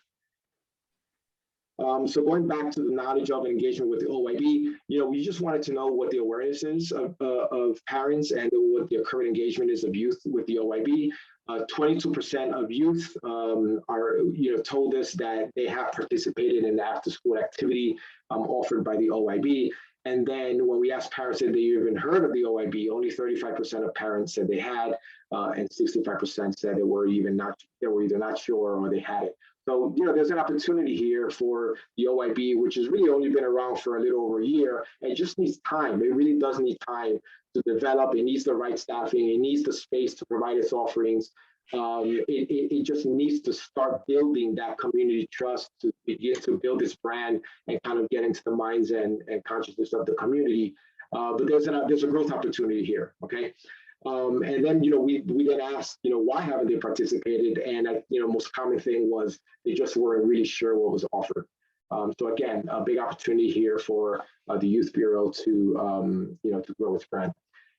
So going back to the knowledge of engagement with the OYB, we just wanted to know what the awareness is of parents and what the current engagement is of youth with the OYB. 22% of youth are, told us that they have participated in the after-school activity offered by the OYB. And then when we asked parents if they even heard of the OYB, only 35% of parents said they had, and 65% said they were either not sure or they had it. So, there's an opportunity here for the OIB, which has really only been around for a little over a year, and it just needs time. It really does need time to develop. It needs the right staffing. It needs the space to provide its offerings. It just needs to start building that community trust to begin to build this brand and kind of get into the minds and consciousness of the community. But there's a growth opportunity here. Okay. And then, we then asked, why haven't they participated? And most common thing was they just weren't really sure what was offered. So again, a big opportunity here for the Youth Bureau to, to grow its brand.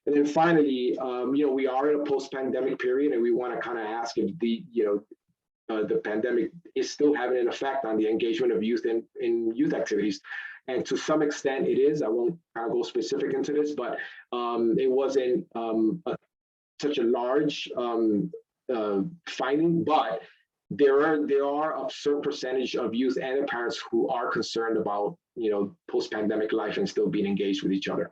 And then finally, we are in a post-pandemic period, and we want to kind of ask if the pandemic is still having an effect on the engagement of youth in youth activities. And to some extent it is. I won't kind of go specific into this, but it wasn't such a large finding, but there are a certain percentage of youth and their parents who are concerned about, post-pandemic life and still being engaged with each other.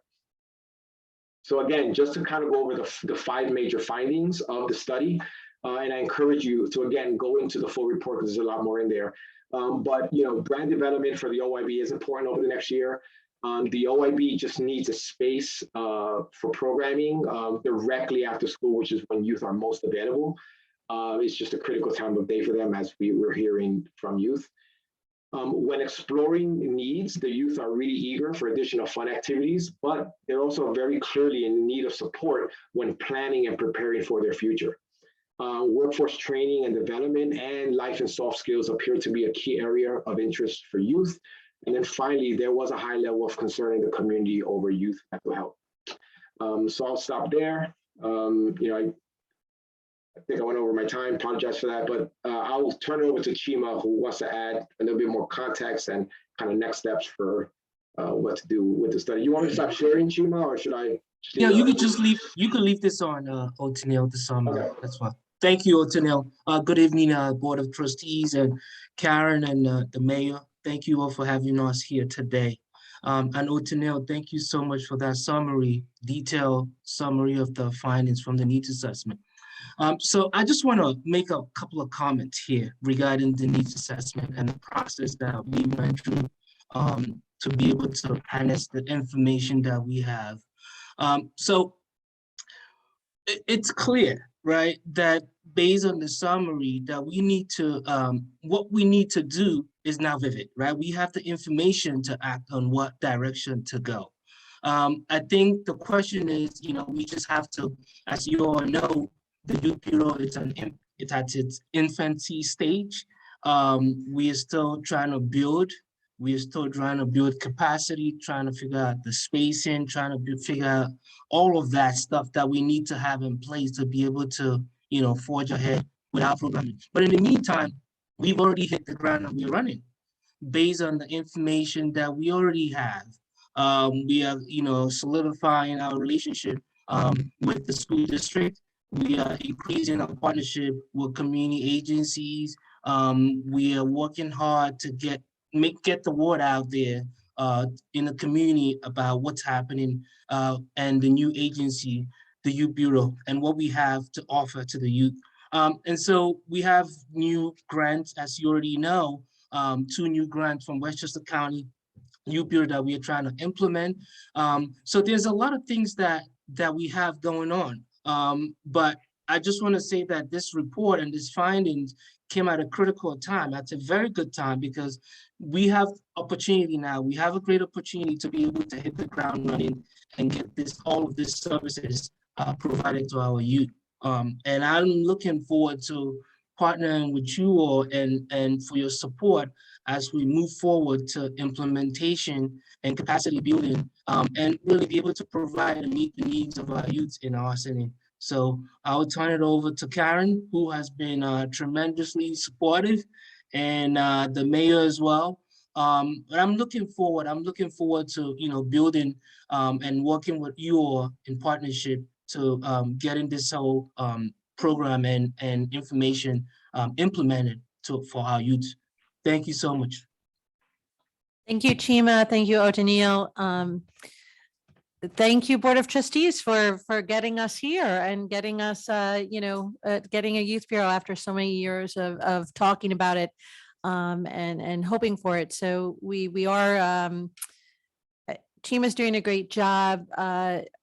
So again, just to kind of go over the 5 major findings of the study, and I encourage you to, again, go into the full report because there's a lot more in there. But, brand development for the OIB is important over the next year. The OIB just needs a space for programming directly after school, which is when youth are most available. It's just a critical time of day for them, as we're hearing from youth. When exploring needs, the youth are really eager for additional fun activities, but they're also very clearly in need of support when planning and preparing for their future. Workforce training and development and life and soft skills appear to be a key area of interest for youth. And then finally, there was a high level of concern in the community over youth mental health. So I'll stop there. I think I went over my time, apologize for that, but I'll turn it over to Chima, who wants to add a little bit more context and kind of next steps for what to do with the study. You want me to stop sharing, Chima, or should I? Yeah, you could just leave. You could leave this on, Otenil, this on. Okay. That's fine. Thank you, Otenil. Good evening, Board of Trustees and Karen and the Mayor. Thank you all for having us here today. And Otenil, thank you so much for that detailed summary of the findings from the needs assessment. So I just want to make a couple of comments here regarding the needs assessment and the process that we went through to be able to harness the information that we have. So it's clear, right, that based on the summary that we need to, what we need to do is now vivid, right? We have the information to act on what direction to go. I think the question is, we just have to, as you all know, the Youth Bureau it's at its infancy stage. We are still trying to build. We are still trying to build capacity, trying to figure out the spacing, trying to figure out all of that stuff that we need to have in place to be able to, forge ahead with our programming. But in the meantime, we've already hit the ground and we're running based on the information that we already have. We are, solidifying our relationship with the school district. We are increasing our partnership with community agencies. We are working hard to get the word out there in the community about what's happening and the new agency, the Youth Bureau, and what we have to offer to the youth. And so we have new grants, as you already know, 2 new grants from Westchester County Youth Bureau that we are trying to implement. So there's a lot of things that we have going on. But I just want to say that this report and these findings came at a critical time. At a very good time, because we have opportunity now. We have a great opportunity to be able to hit the ground running and get all of these services provided to our youth. And I'm looking forward to partnering with you all and for your support as we move forward to implementation and capacity building and really be able to provide and meet the needs of our youth in our city. So I'll turn it over to Karen, who has been tremendously supportive, and the mayor as well. But I'm looking forward to, building and working with you all in partnership to getting this whole program and information implemented for our youth. Thank you so much. Thank you, Chima. Thank you, Otenil. Thank you, Board of Trustees, for getting us here and getting us, getting a Youth Bureau after so many years of talking about it. and hoping for it. So we are, team is doing a great job.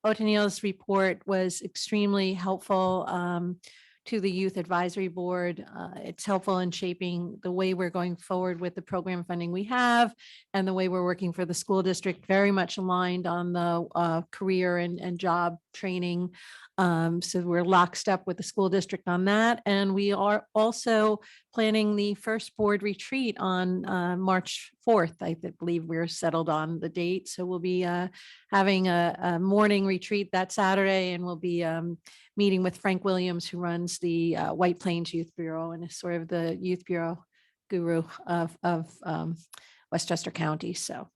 O'Neill's report was extremely helpful to the Youth Advisory Board. It's helpful in shaping the way we're going forward with the program funding we have and the way we're working for the school district, very much aligned on the career and job training. So we're lockstep with the school district on that. And we are also planning the first board retreat on March 4th. I believe we're settled on the date. So we'll be having a morning retreat that Saturday, and we'll be meeting with Frank Williams, who runs the White Plains Youth Bureau and is sort of the youth bureau guru of Westchester County. So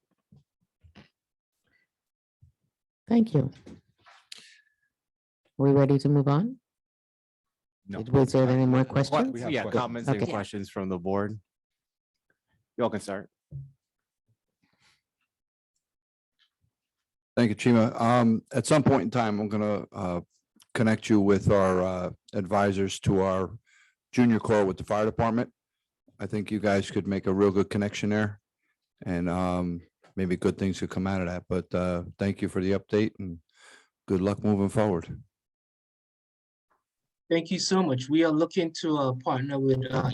Thank you. We ready to move on? No. Was there any more What- questions? We have Yeah, questions. comments and Okay. questions from the board. You all can start. Thank you, Chima. At some point in time, I'm gonna connect you with our advisors to our junior corps with the fire department. I think you guys could make a real good connection there. And maybe good things could come out of that. But thank you for the update and good luck moving forward. Thank you so much. We are looking to partner with, a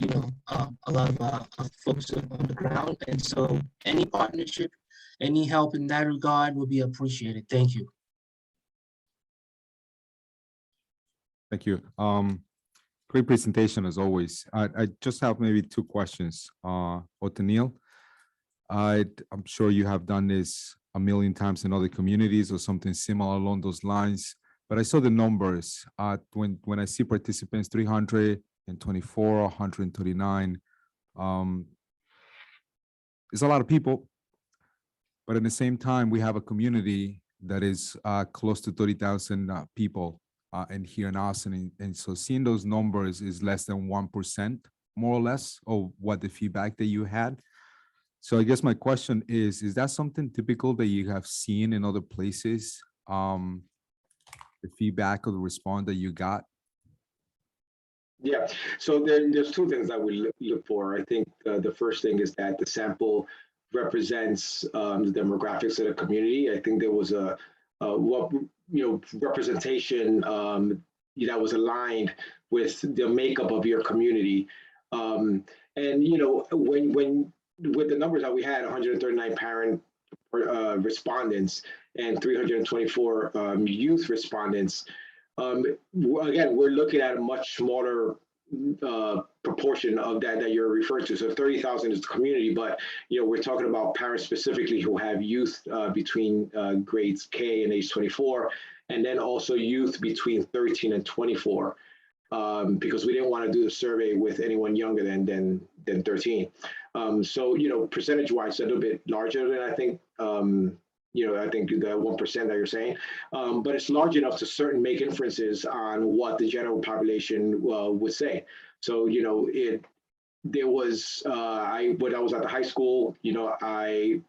lot of folks on the ground. And so any partnership, any help in that regard will be appreciated. Thank you. Thank you. Great presentation as always. I just have maybe two questions. O'Neil, I'm sure you have done this a million times in other communities or something similar along those lines, but I saw the numbers. When I see participants, 324, 139, it's a lot of people, but at the same time, we have a community that is close to 30,000 people and here in Austin. And so seeing those numbers is less than 1%, more or less, of what the feedback that you had. So I guess my question is that something typical that you have seen in other places? The feedback or the response that you got? Yeah, so there's two things that we look for. I think the first thing is that the sample represents the demographics of the community. I think there was a representation that was aligned with the makeup of your community. And when with the numbers that we had, 139 parent respondents and 324 youth respondents, again, we're looking at a much smaller proportion of that you're referring to. So 30,000 is the community, but we're talking about parents specifically who have youth between grades K and age 24, and then also youth between 13 and 24, because we didn't want to do the survey with anyone younger than 13. So percentage-wise, a little bit larger than I think. I think the 1% that you're saying, but it's large enough to make inferences on what the general population would say. So, there was, when I was at the high school, I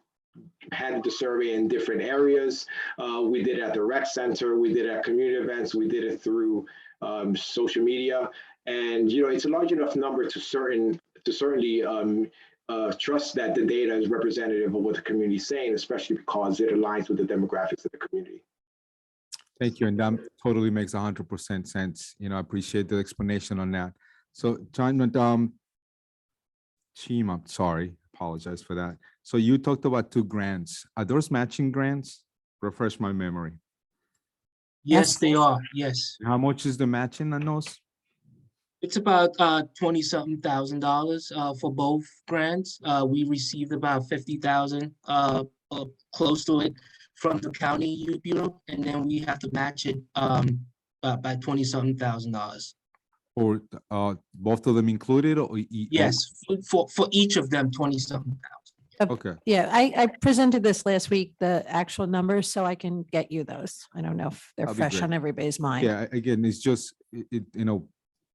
had the survey in different areas. We did it at the rec center, we did it at community events, we did it through social media. And, it's a large enough number to certainly trust that the data is representative of what the community is saying, especially because it aligns with the demographics of the community. Thank you, and that totally makes 100% sense. I appreciate the explanation on that. So, John, Chima, sorry, apologize for that. So you talked about 2 grants. Are those matching grants? Refresh my memory. Yes, they are. Yes. How much is the matching on those? It's about $20-something thousand for both grants. We received about 50,000, close to it, from the county youth bureau, and then we have to match it by $20-something thousand. Or both of them included? Or Yes, for each of them, $20-something thousand. Okay. yeah, I presented this last week, the actual numbers, so I can get you those. I don't know if they're That'd be fresh great. on everybody's mind. Yeah, again, it's just,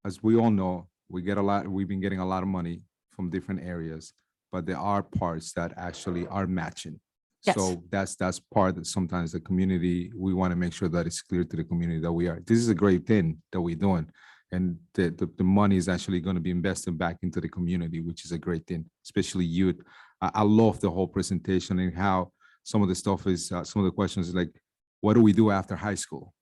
as we all know, we've been getting a lot of money from different areas, but there are parts that actually are matching. Yes. So that's part that sometimes the community, we want to make sure that it's clear to the community that this is a great thing that we're doing. And the money is actually going to be invested back into the community, which is a great thing, especially youth. I love the whole presentation and how some of the stuff is, some of the questions is like, what do we do after high school?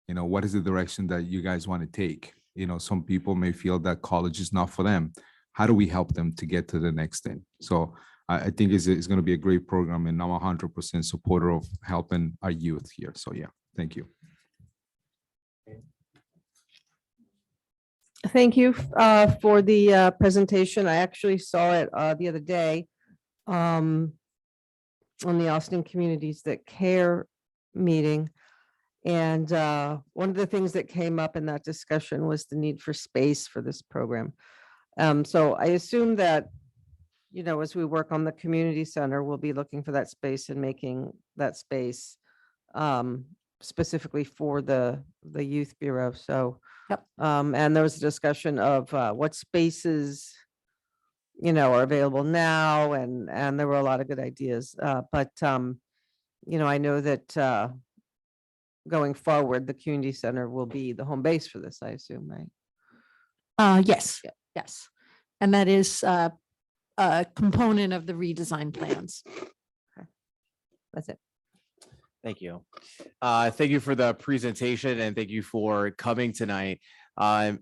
You know, what is the direction that you guys want to take? You know, some people may feel that college is not for them. How do we help them to get to the next thing? So I think it's going to be a great program, and I'm 100% supporter of helping our youth here. So yeah, thank you. Thank you for the presentation. I actually saw it the other day on the Austin Communities That Care meeting. And one of the things that came up in that discussion was the need for space for this program. So I assume that, you know, as we work on the community center, we'll be looking for that space and making that space specifically for the youth bureau. So, Yep. And there was a discussion of what spaces, you know, are available now, and there were a lot of good ideas. But you know, I know that going forward, the community center will be the home base for this, I assume, right? Yes, yes. And that is a component of the redesign plans. That's it. Thank you. Thank you for the presentation and thank you for coming tonight.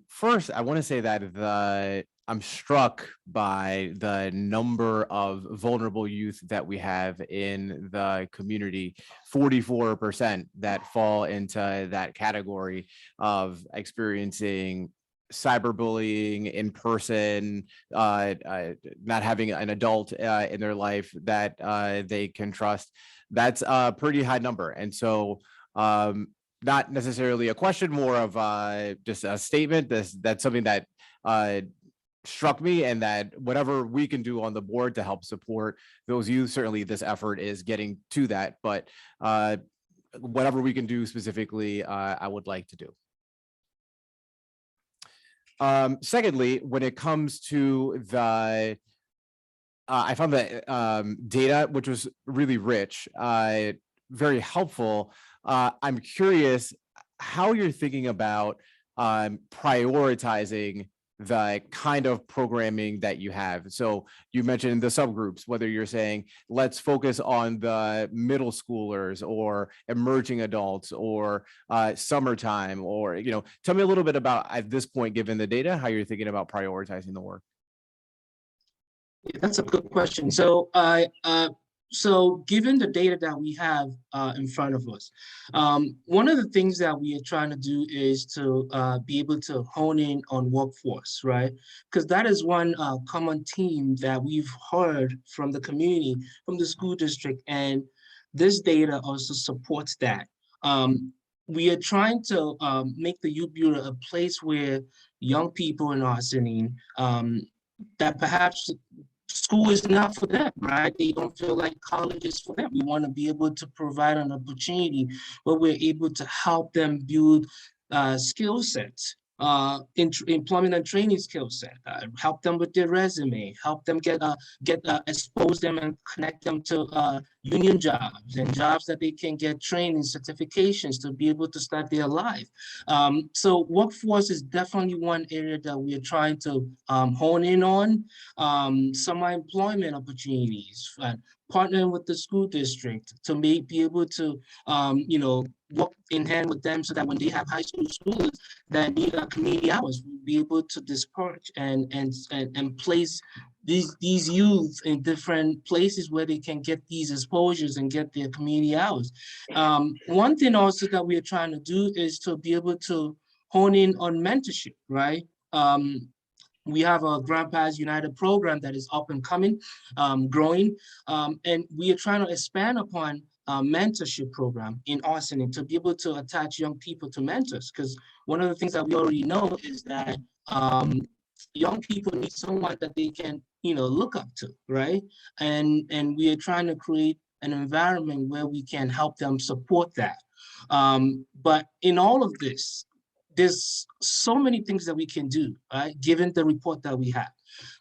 First, I want to say that I'm struck by the number of vulnerable youth that we have in the community, 44% that fall into that category of experiencing cyberbullying in person, not having an adult in their life that they can trust. That's a pretty high number. And so not necessarily a question, more of just a statement. That's something that struck me, and that whatever we can do on the board to help support those youth, certainly this effort is getting to that, but whatever we can do specifically, I would like to do. Secondly, when it comes to the I found the data, which was really rich, very helpful. I'm curious how you're thinking about prioritizing the kind of programming that you have. So you mentioned the subgroups, whether you're saying, let's focus on the middle schoolers or emerging adults or summertime, or, you know, tell me a little bit about, at this point, given the data, how you're thinking about prioritizing the work. Yeah, that's a good question. So so given the data that we have in front of us, one of the things that we are trying to do is to be able to hone in on workforce, right? Because that is one common theme that we've heard from the community, from the school district, and this data also supports that. We are trying to make the Youth Bureau a place where young people in Austin that perhaps school is not for them, right? They don't feel like college is for them. We want to be able to provide an opportunity where we're able to help them build skill sets, employment and training skill set, help them with their resume, help them expose them and connect them to union jobs and jobs that they can get training certifications to be able to start their life. So workforce is definitely one area that we are trying to hone in on. Summer employment opportunities, partnering with the school district to be able to, you know, work in hand with them so that when they have high school schools that need community hours, we'll be able to disperse and place these youth in different places where they can get these exposures and get their community hours. One thing also that we are trying to do is to be able to hone in on mentorship, right? We have a Grandpas United program that is up and coming, growing, and we are trying to expand upon mentorship program in Austin and to be able to attach young people to mentors. Because one of the things that we already know is that young people need someone that they can, you know, look up to, right? And we are trying to create an environment where we can help them support that. But in all of this, there's so many things that we can do, right? Given the report that we have.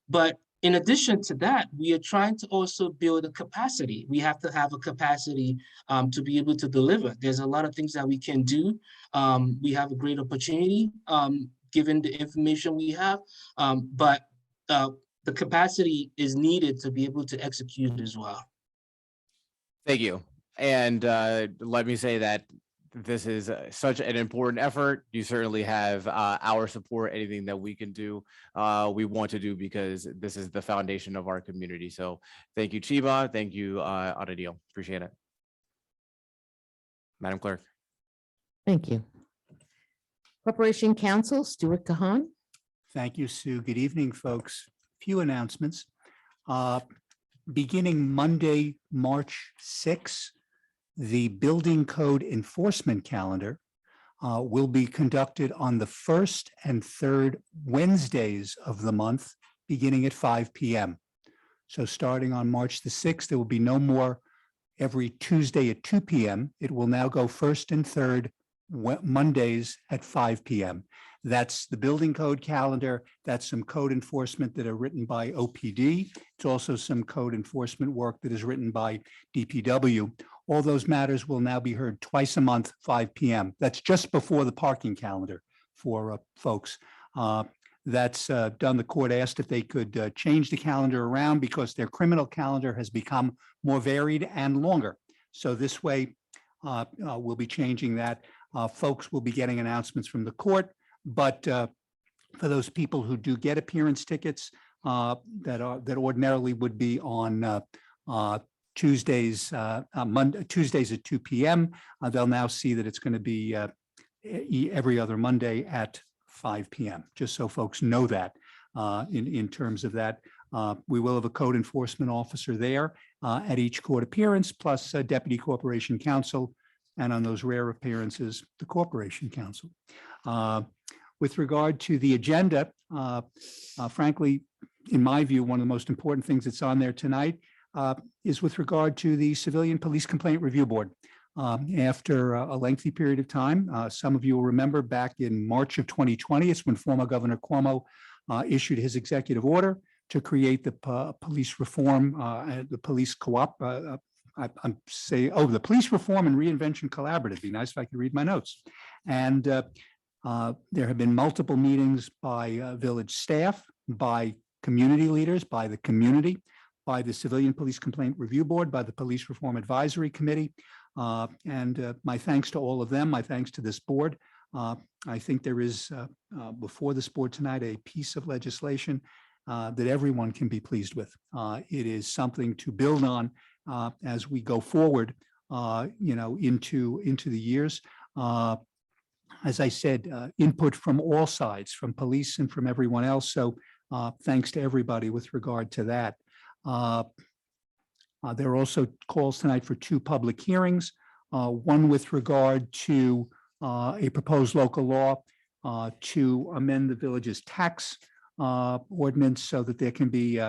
But in addition to that, we are trying to also build a capacity. We have to have a capacity to be able to deliver. There's a lot of things that we can do. We have a great opportunity, given the information we have. But the capacity is needed to be able to execute as well. Thank you. And let me say that this is such an important effort. You certainly have our support. Anything that we can do, we want to do, because this is the foundation of our community. So thank you, Chiba. Thank you, Anadil. Appreciate it. Madam Clerk. Thank you. Corporation Counsel, Stuart Kahan. Thank you, Sue. Good evening, folks. Few announcements. Beginning Monday, March 6th, the building code enforcement calendar will be conducted on the first and third Wednesdays of the month, beginning at 5 p.m. So starting on March the 6th, there will be no more every Tuesday at 2 p.m. It will now go first and third Mondays at 5 p.m. That's the building code calendar. That's some code enforcement that are written by OPD. It's also some code enforcement work that is written by DPW. All those matters will now be heard twice a month, 5 p.m. That's just before the parking calendar for folks. That's done. The court asked if they could change the calendar around because their criminal calendar has become more varied and longer. So this way, we'll be changing that. Folks will be getting announcements from the court, but for those people who do get appearance tickets that ordinarily would be on Tuesdays, Tuesdays at 2 p.m., they'll now see that it's going to be every other Monday at 5 p.m., just so folks know that in terms of that. We will have a code enforcement officer there at each court appearance, plus a deputy corporation counsel, and on those rare appearances, the corporation counsel. With regard to the agenda, frankly, in my view, one of the most important things that's on there tonight is with regard to the Civilian Police Complaint Review Board. After a lengthy period of time, some of you will remember back in March of 2020, it's when former Governor Cuomo issued his executive order to create the police reform, the police co-op. I'm saying, the Police Reform and Reinvention Collaborative. It'd be nice if I could read my notes. And there have been multiple meetings by village staff, by community leaders, by the community, by the Civilian Police Complaint Review Board, by the Police Reform Advisory Committee. And my thanks to all of them. My thanks to this board. I think there is, before this board tonight, a piece of legislation that everyone can be pleased with. It is something to build on as we go forward, into the years. As I said, input from all sides, from police and from everyone else. So thanks to everybody with regard to that. There are also calls tonight for two public hearings, one with regard to a proposed local law to amend the village's tax ordinance so that there can be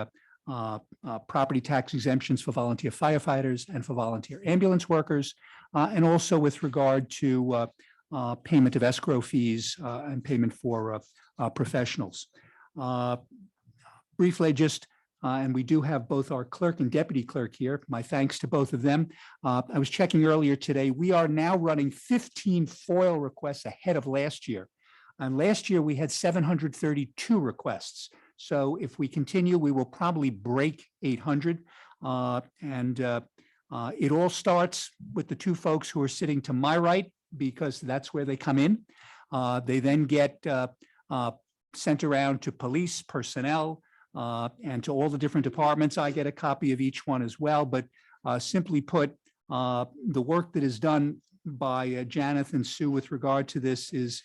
property tax exemptions for volunteer firefighters and for volunteer ambulance workers, and also with regard to payment of escrow fees and payment for professionals. Briefly, just and we do have both our clerk and deputy clerk here. My thanks to both of them. I was checking earlier today. We are now running 15 FOIL requests ahead of last year. And last year we had 732 requests. So if we continue, we will probably break 800. It all starts with the two folks who are sitting to my right, because that's where they come in. They then get sent around to police, personnel, and to all the different departments. I get a copy of each one as well. But simply put, the work that is done by Janeth and Sue with regard to this is,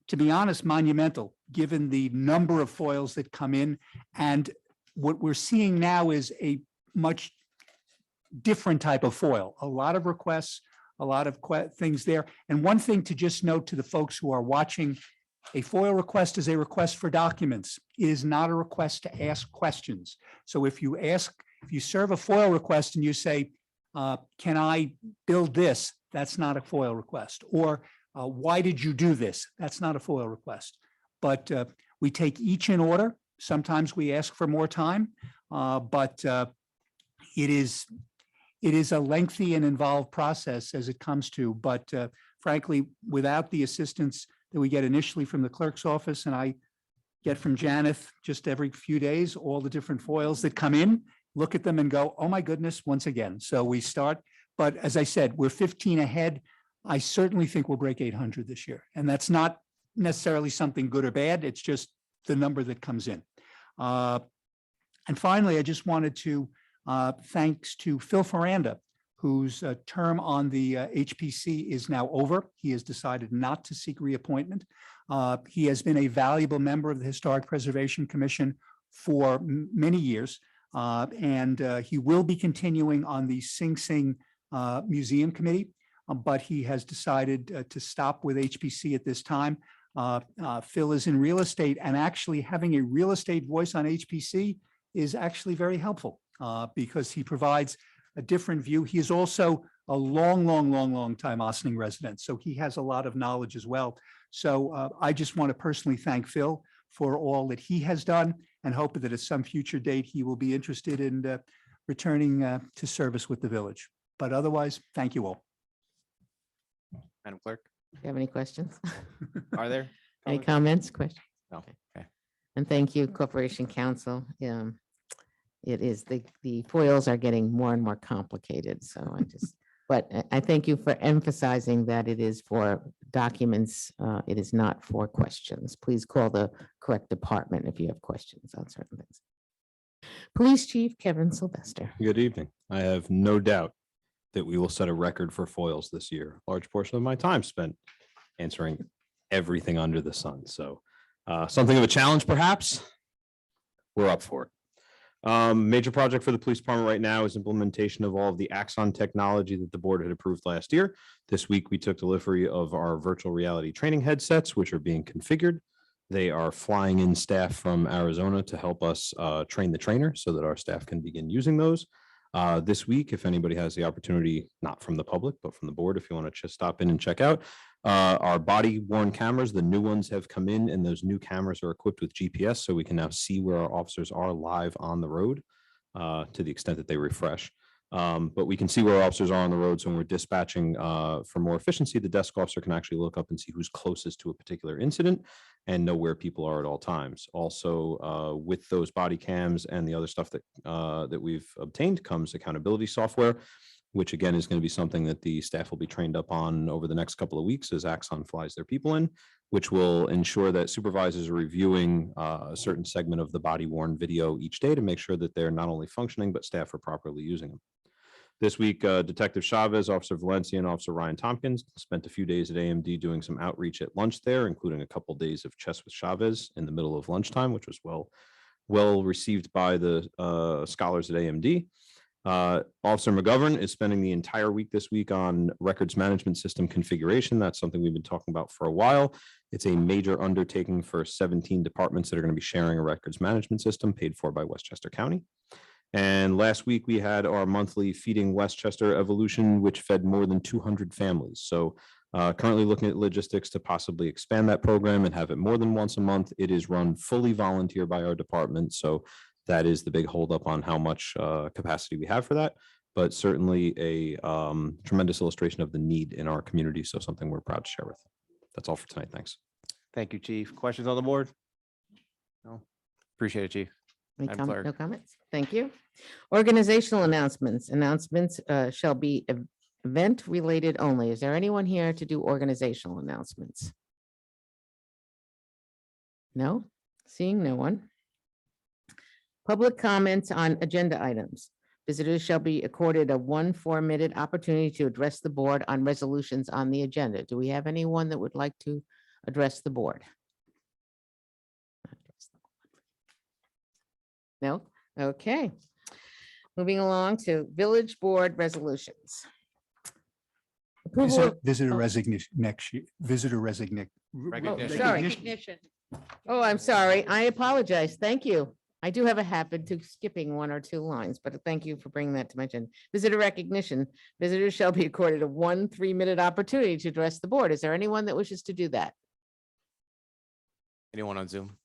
to be honest, monumental, given the number of FOILs that come in. And what we're seeing now is a much different type of FOIL, a lot of requests, a lot of things there. And one thing to just note to the folks who are watching, a FOIL request is a request for documents. It is not a request to ask questions. So if you serve a FOIL request and you say, can I build this? That's not a FOIL request. Or why did you do this? That's not a FOIL request. But we take each in order. Sometimes we ask for more time, but it is a lengthy and involved process as it comes to. But frankly, without the assistance that we get initially from the clerk's office, and I get from Janeth just every few days, all the different foils that come in, look at them and go, oh my goodness, once again. So we start, but as I said, we're 15 ahead. I certainly think we'll break 800 this year. And that's not necessarily something good or bad. It's just the number that comes in. And finally, I just wanted to, thanks to Phil Ferranda, whose term on the HPC is now over. He has decided not to seek reappointment. He has been a valuable member of the Historic Preservation Commission for many years. And he will be continuing on the Sing Sing Museum Committee, but he has decided to stop with HPC at this time. Phil is in real estate, and actually having a real estate voice on HPC is actually very helpful because he provides a different view. He is also a long time Ossining resident, so he has a lot of knowledge as well. So I just want to personally thank Phil for all that he has done and hope that at some future date he will be interested in returning to service with the village. But otherwise, thank you all. Madam Clerk, Do you have any questions? are there? Any comments? comments, questions? No. Okay. And thank you, Corporation Counsel. It is, the foils are getting more and more complicated, so but I thank you for emphasizing that it is for documents. It is not for questions. Please call the correct department if you have questions on certain things. Police Chief Kevin Sylvester. Good evening. I have no doubt that we will set a record for foils this year. A large portion of my time spent answering everything under the sun. So something of a challenge, perhaps. We're up for it. Major project for the police department right now is implementation of all of the Axon technology that the board had approved last year. This week, we took delivery of our virtual reality training headsets, which are being configured. They are flying in staff from Arizona to help us train the trainer so that our staff can begin using those. This week, if anybody has the opportunity, not from the public, but from the board, if you want to just stop in and check out our body worn cameras, the new ones have come in, and those new cameras are equipped with GPS, so we can now see where our officers are live on the road to the extent that they refresh. But we can see where our officers are on the road. So when we're dispatching for more efficiency, the desk officer can actually look up and see who's closest to a particular incident and know where people are at all times. Also, with those body cams and the other stuff that that we've obtained comes accountability software, which again is going to be something that the staff will be trained up on over the next couple of weeks as Axon flies their people in, which will ensure that supervisors are reviewing a certain segment of the body worn video each day to make sure that they're not only functioning, but staff are properly using them. This week, Detective Chavez, Officer Valencia, and Officer Ryan Tompkins spent a few days at AMD doing some outreach at lunch there, including a couple days of chess with Chavez in the middle of lunchtime, which was well received by the scholars at AMD. Officer McGovern is spending the entire week this week on records management system configuration. That's something we've been talking about for a while. It's a major undertaking for 17 departments that are going to be sharing a records management system paid for by Westchester County. And last week we had our monthly Feeding Westchester Evolution, which fed more than 200 families. So currently looking at logistics to possibly expand that program and have it more than once a month. It is run fully volunteer by our department. So that is the big holdup on how much capacity we have for that, but certainly a tremendous illustration of the need in our community. So something we're proud to share with. That's all for tonight. Thanks. Thank you, Chief. Questions on the board? No. Appreciate it, Chief. Any Madam Clerk. no comments? Thank you. Organizational announcements. Announcements shall be event related only. Is there anyone here to do organizational announcements? No? Seeing no one. Public comments on agenda items. Visitors shall be accorded a 1 4-minute opportunity to address the board on resolutions on the agenda. Do we have anyone that would like to address the board? No? Okay. Moving along to village board resolutions. Approval of- Visitor oh. resignation next year, visitor resignation. Recognition. Sorry. Oh, I'm sorry. I apologize. Thank you. I do have a habit to skipping 1 or 2 lines, but thank you for bringing that to mention. Visitor recognition. Visitors shall be accorded a 1 3-minute opportunity to address the board. Is there anyone that wishes to do that? Anyone on Zoom?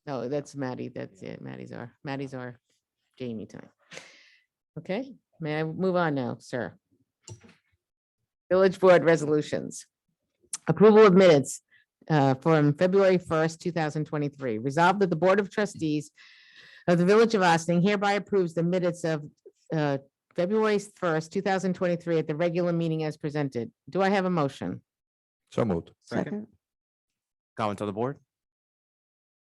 No, that's Maddie. That's it. Maddie's our Jamie tonight. Okay, may I move on now, sir? Village board resolutions. Approval of minutes from February 1st, 2023. Resolved that the Board of Trustees of the Village of Austin hereby approves the minutes of February 1st, 2023 at the regular meeting as presented. Do I have a motion? So moved. Second. Comments on the board?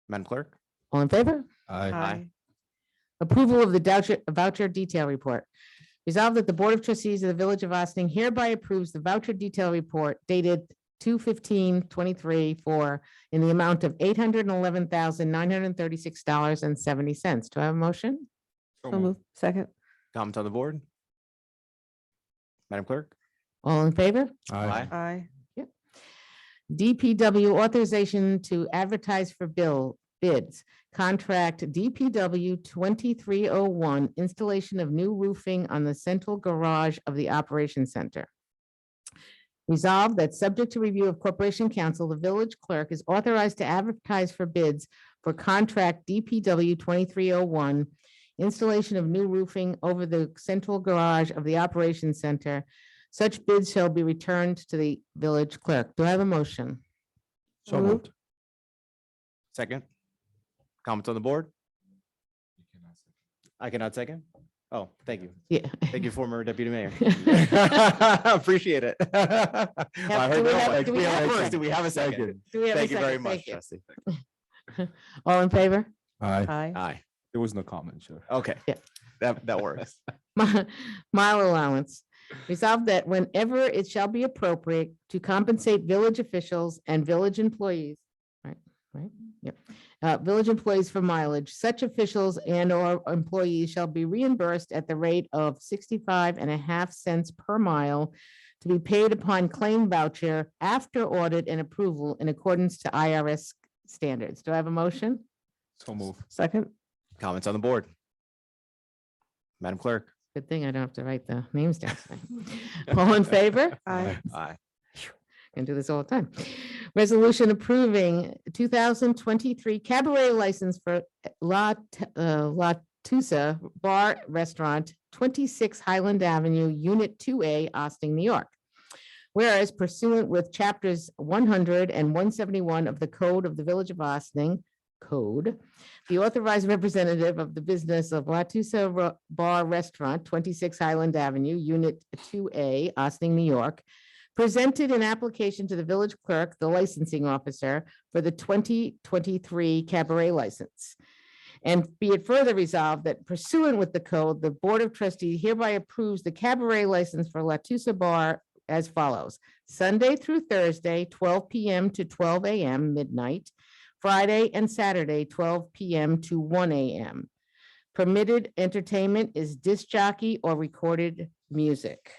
Madam Clerk? All in favor? Aye. Approval of the voucher detail report. Resolved that the Board of Trustees of the Village of Austin hereby approves the voucher detail report dated 2/15/23 for in the amount of $811,936.70. Do I have a motion? So moved. Second. Comments on the board? Madam Clerk? All in favor? Aye. Aye. DPW authorization to advertise for bids. Contract DPW 2301, installation of new roofing on the central garage of the Operations Center. Resolved that subject to review of Corporation Council, the village clerk is authorized to advertise for bids for contract DPW 2301, installation of new roofing over the central garage of the Operations Center. Such bids shall be returned to the village clerk. Do I have a motion? So moved. Second? Comments on the board? I cannot second? Oh, thank you. Yeah. Thank you, former deputy mayor. Appreciate it. I heard do we no have- one. do we have a First, second? do we have a second? Do we have a Thank you very second? much, Thank you. trustee. All in favor? Aye. Aye. Aye. There was no comment, sure. Okay. Yeah. That works. Mile allowance. Resolved that whenever it shall be appropriate to compensate village officials and village employees, right, yep. Village employees for mileage, such officials and or employees shall be reimbursed at the rate of 65.5 cents per mile to be paid upon claim voucher after audit and approval in accordance to IRS standards. Do I have a motion? So move. Second. Comments on the board? Madam Clerk? Good thing I don't have to write the names down. tonight. All in favor? Aye. Aye. Can do this all the time. Resolution approving 2023 cabaret license for La Tusa Bar Restaurant, 26 Highland Avenue, Unit 2A, Austin, New York. Whereas pursuant with chapters 100 and 171 of the Code of the Village of Austin, Code, the authorized representative of the business of La Tusa Bar Restaurant, 26 Highland Avenue, Unit 2A, Austin, New York, presented an application to the village clerk, the licensing officer, for the 2023 cabaret license. And be it further resolved that pursuant with the code, the Board of Trustees hereby approves the cabaret license for La Tusa Bar as follows: Sunday through Thursday, 12 p.m. to 12 a.m. midnight, Friday and Saturday, 12 p.m. to 1 a.m. Permitted entertainment is disc jockey or recorded music.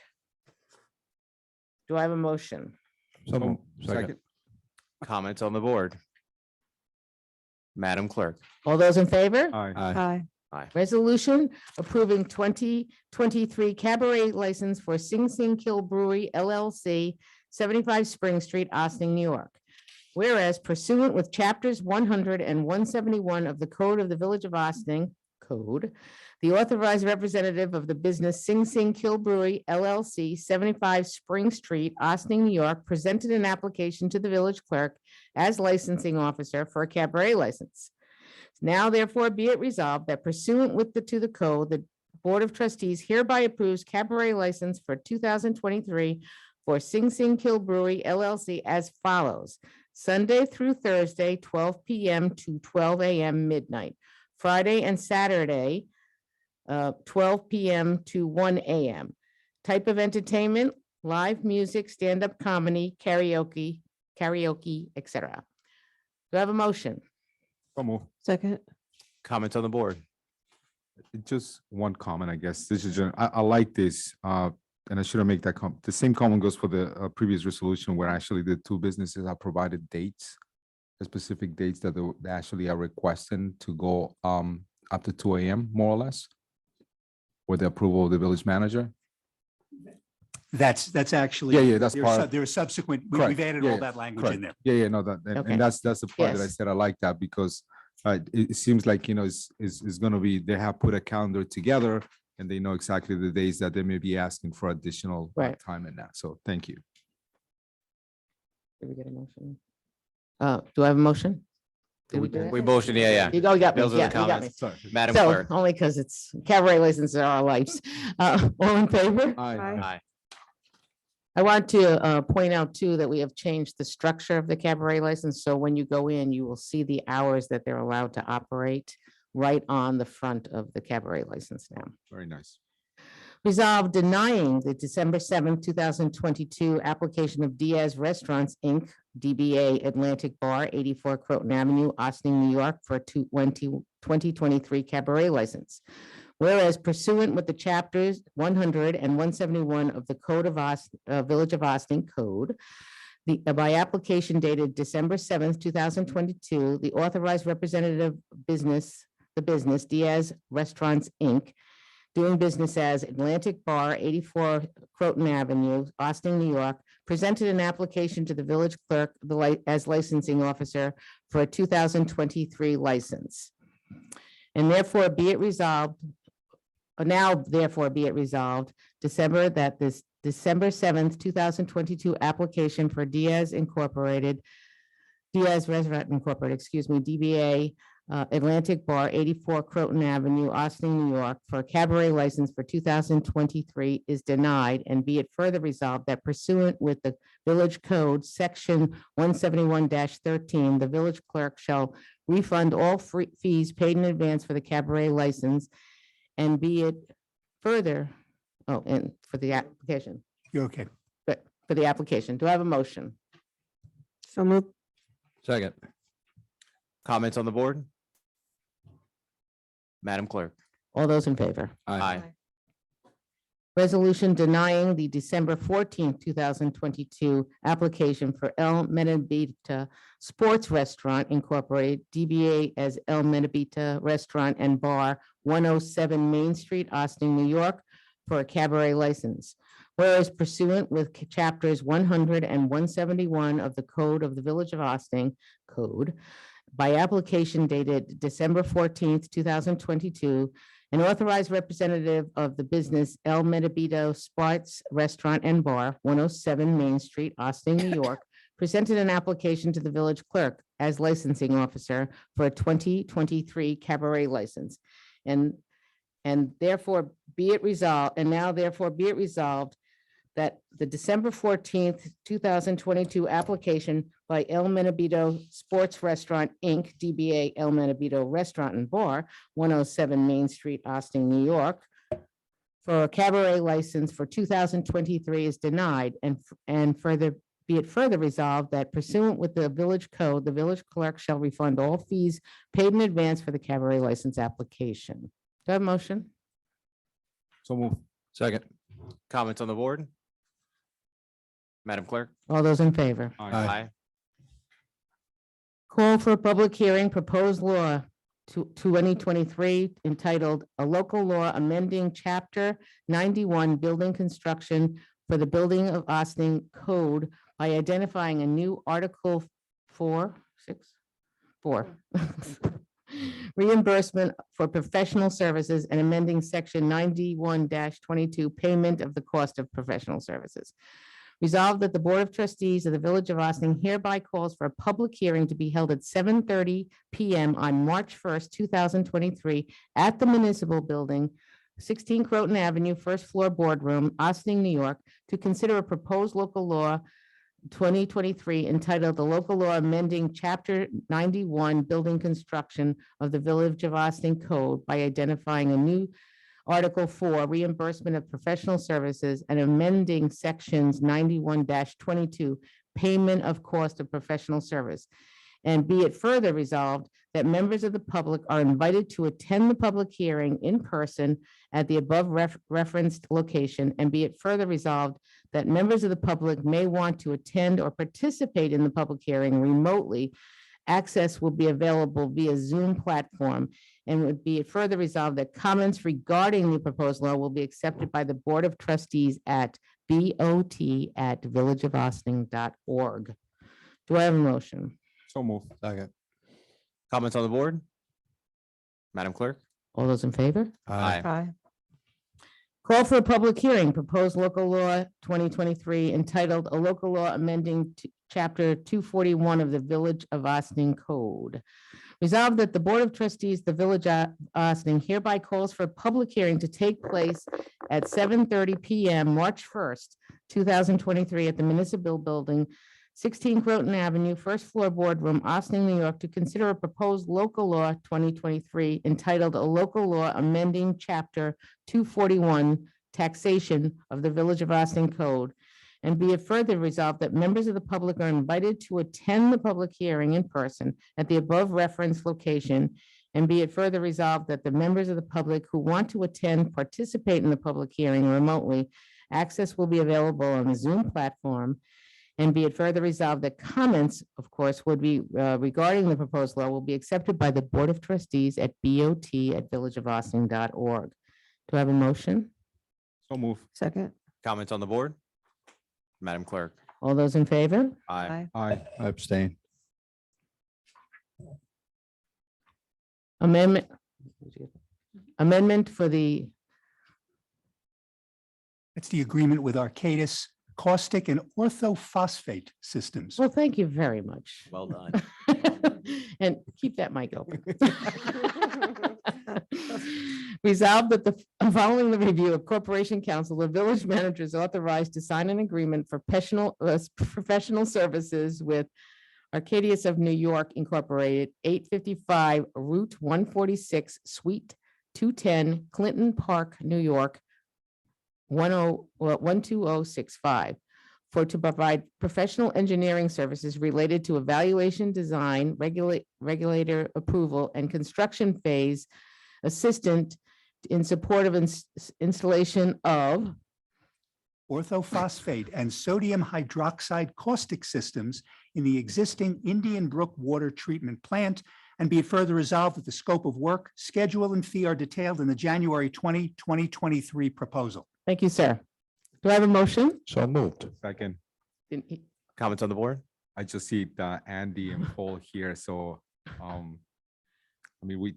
Do I have a motion? So moved. Second. Comments on the board? Madam Clerk? All those in favor? Aye. Aye. Resolution approving 2023 cabaret license for Sing Sing Kill Brewery LLC, 75 Spring Street, Austin, New York. Whereas pursuant with chapters 100 and 171 of the Code of the Village of Austin, Code, the authorized representative of the business Sing Sing Kill Brewery LLC, 75 Spring Street, Austin, New York, presented an application to the village clerk as licensing officer for a cabaret license. Now therefore be it resolved that pursuant with to the code, the Board of Trustees hereby approves cabaret license for 2023 for Sing Sing Kill Brewery LLC as follows: Sunday through Thursday, 12 p.m. to 12 a.m. midnight, Friday and Saturday, 12 p.m. to 1 a.m. Type of entertainment: live music, stand-up comedy, karaoke, etc. Do I have a motion? So move. Second. Comments on the board? Just one comment, I guess. This is, I like this, and I should have made that the same comment goes for the previous resolution where actually the two businesses have provided dates, the specific dates that they actually are requesting to go up to 2 a.m. more or less, with the approval of the village manager. That's actually. Yeah, that's part of- There are subsequent, Correct. we've added Yeah, all that language in there. Yeah, no, that, Okay. and that's the part that I Yes. said I like that because it seems like, it's gonna be, they have put a calendar together and they know exactly the days that they may be asking for additional Right. time in that. So thank you. Did we get a motion? Do I have a motion? Did we do that? We motion, yeah. You got me. Those are the Yeah, you got me. comments. Madam So Clerk. only because it's cabaret licenses are our lives. All in favor? Aye. Aye. I want to point out too that we have changed the structure of the cabaret license. So when you go in, you will see the hours that they're allowed to operate right on the front of the cabaret license now. Very nice. Resolved denying the December 7th, 2022 application of Diaz Restaurants, Inc., DBA Atlantic Bar, 84 Croton Avenue, Austin, New York, for a 2023 cabaret license. Whereas pursuant with the chapters 100 and 171 of the Code of Village of Austin Code, by application dated December 7th, 2022, the authorized representative business, Diaz Restaurants, Inc., doing business as Atlantic Bar, 84 Croton Avenue, Austin, New York, presented an application to the village clerk as licensing officer for a 2023 license. And therefore be it resolved, therefore be it resolved, December 7th, 2022 application for Diaz Restaurant Incorporated, DBA Atlantic Bar, 84 Croton Avenue, Austin, New York, for a cabaret license for 2023 is denied, and be it further resolved that pursuant with the Village Code, Section 171-13, the village clerk shall refund all fees paid in advance for the cabaret license, and be it further, and for the application, You're okay. but for the application, do I have a motion? So moved. Second. Comments on the board? Madam Clerk. All those in favor? Aye. Resolution denying the December 14th, 2022 application for El Menabita Sports Restaurant Incorporated, DBA as El Menabita Restaurant and Bar, 107 Main Street, Austin, New York, for a cabaret license. Whereas pursuant with chapters 100 and 171 of the Code of the Village of Austin Code, by application dated December 14th, 2022, an authorized representative of the business El Menabito Sports Restaurant and Bar, 107 Main Street, Austin, New York, presented an application to the village clerk as licensing officer for a 2023 cabaret license. And therefore be it resolved, and now therefore be it resolved that the December 14th, 2022 application by El Menabito Sports Restaurant, Inc., DBA El Menabito Restaurant and Bar, 107 Main Street, Austin, New York, for a cabaret license for 2023 is denied, and further be it further resolved that pursuant with the village code, the village clerk shall refund all fees paid in advance for the cabaret license application. Do I have a motion? So move. Second. Comments on the board? Madam Clerk. All those in favor? Aye. Call for a public hearing, proposed law 2023 entitled A Local Law Amending Chapter 91 Building Construction for the Building of Austin Code by identifying a new Article 4 reimbursement for professional services and amending Section 91-22 payment of the cost of professional services. Resolved that the Board of Trustees of the Village of Austin hereby calls for a public hearing to be held at 7:30 p.m. on March 1st, 2023 at the Municipal Building, 16 Croton Avenue, first floor boardroom, Austin, New York, to consider a proposed local law 2023 entitled The Local Law Amending Chapter 91 Building Construction of the Village of Austin Code by identifying a new Article 4 reimbursement of professional services and amending sections 91-22 payment of cost of professional service. And be it further resolved that members of the public are invited to attend the public hearing in person at the above referenced location. And be it further resolved that members of the public may want to attend or participate in the public hearing remotely. Access will be available via Zoom platform. And would be further resolved that comments regarding the proposed law will be accepted by the Board of Trustees at bot@villageofaustin.org. Do I have a motion? So move. Second. Comments on the board? Madam Clerk. All those in favor? Aye. Aye. Call for a public hearing, proposed local law 2023 entitled A Local Law Amending Chapter 241 of the Village of Austin Code. Resolved that the Board of Trustees, the Village of Austin hereby calls for a public hearing to take place at 7:30 PM, March 1st, 2023, at the Municipal Building, 16 Croton Avenue, first floor boardroom, Austin, New York, to consider a proposed local law 2023 entitled A Local Law Amending Chapter 241 Taxation of the Village of Austin Code. And be it further resolved that members of the public are invited to attend the public hearing in person at the above referenced location. And be it further resolved that the members of the public who want to attend, participate in the public hearing remotely, access will be available on the Zoom platform. And be it further resolved that comments, of course, would be regarding the proposed law will be accepted by the Board of Trustees at bot@villageofaustin.org. Do I have a motion? So move. Second. Comments on the board? Madam Clerk? All those in favor? Aye. I abstain. Amendment for the, It's the agreement with Arcadis caustic and orthophosphate systems. well, thank you very much. Well done. And keep that mic open. Resolved that following the review of Corporation Counsel, the village manager is authorized to sign an agreement for professional services with Arcadius of New York Incorporated, 855 Route 146, Suite 210, Clinton Park, New York, 12065, to provide professional engineering services related to evaluation, design, regulator approval, and construction phase assistant in support of installation of Orthophosphate and sodium hydroxide caustic systems in the existing Indian Brook water treatment plant. And be it further resolved that the scope of work, schedule, and fee are detailed in the January 2023 proposal. Thank you, sir. Do I have a motion? So moved. Second. Comments on the board? I just see Andy and Paul here, so I mean, we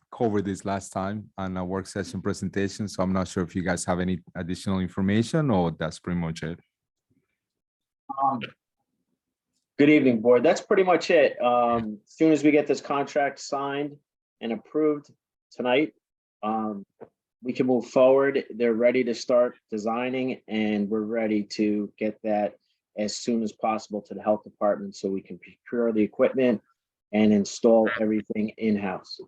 covered this last time on a work session presentation, so I'm not sure if you guys have any additional information or that's pretty much it. Good evening, board. That's pretty much it. As soon as we get this contract signed and approved tonight, we can move forward. They're ready to start designing, and we're ready to get that as soon as possible to the health department so we can procure the equipment and install everything in-house.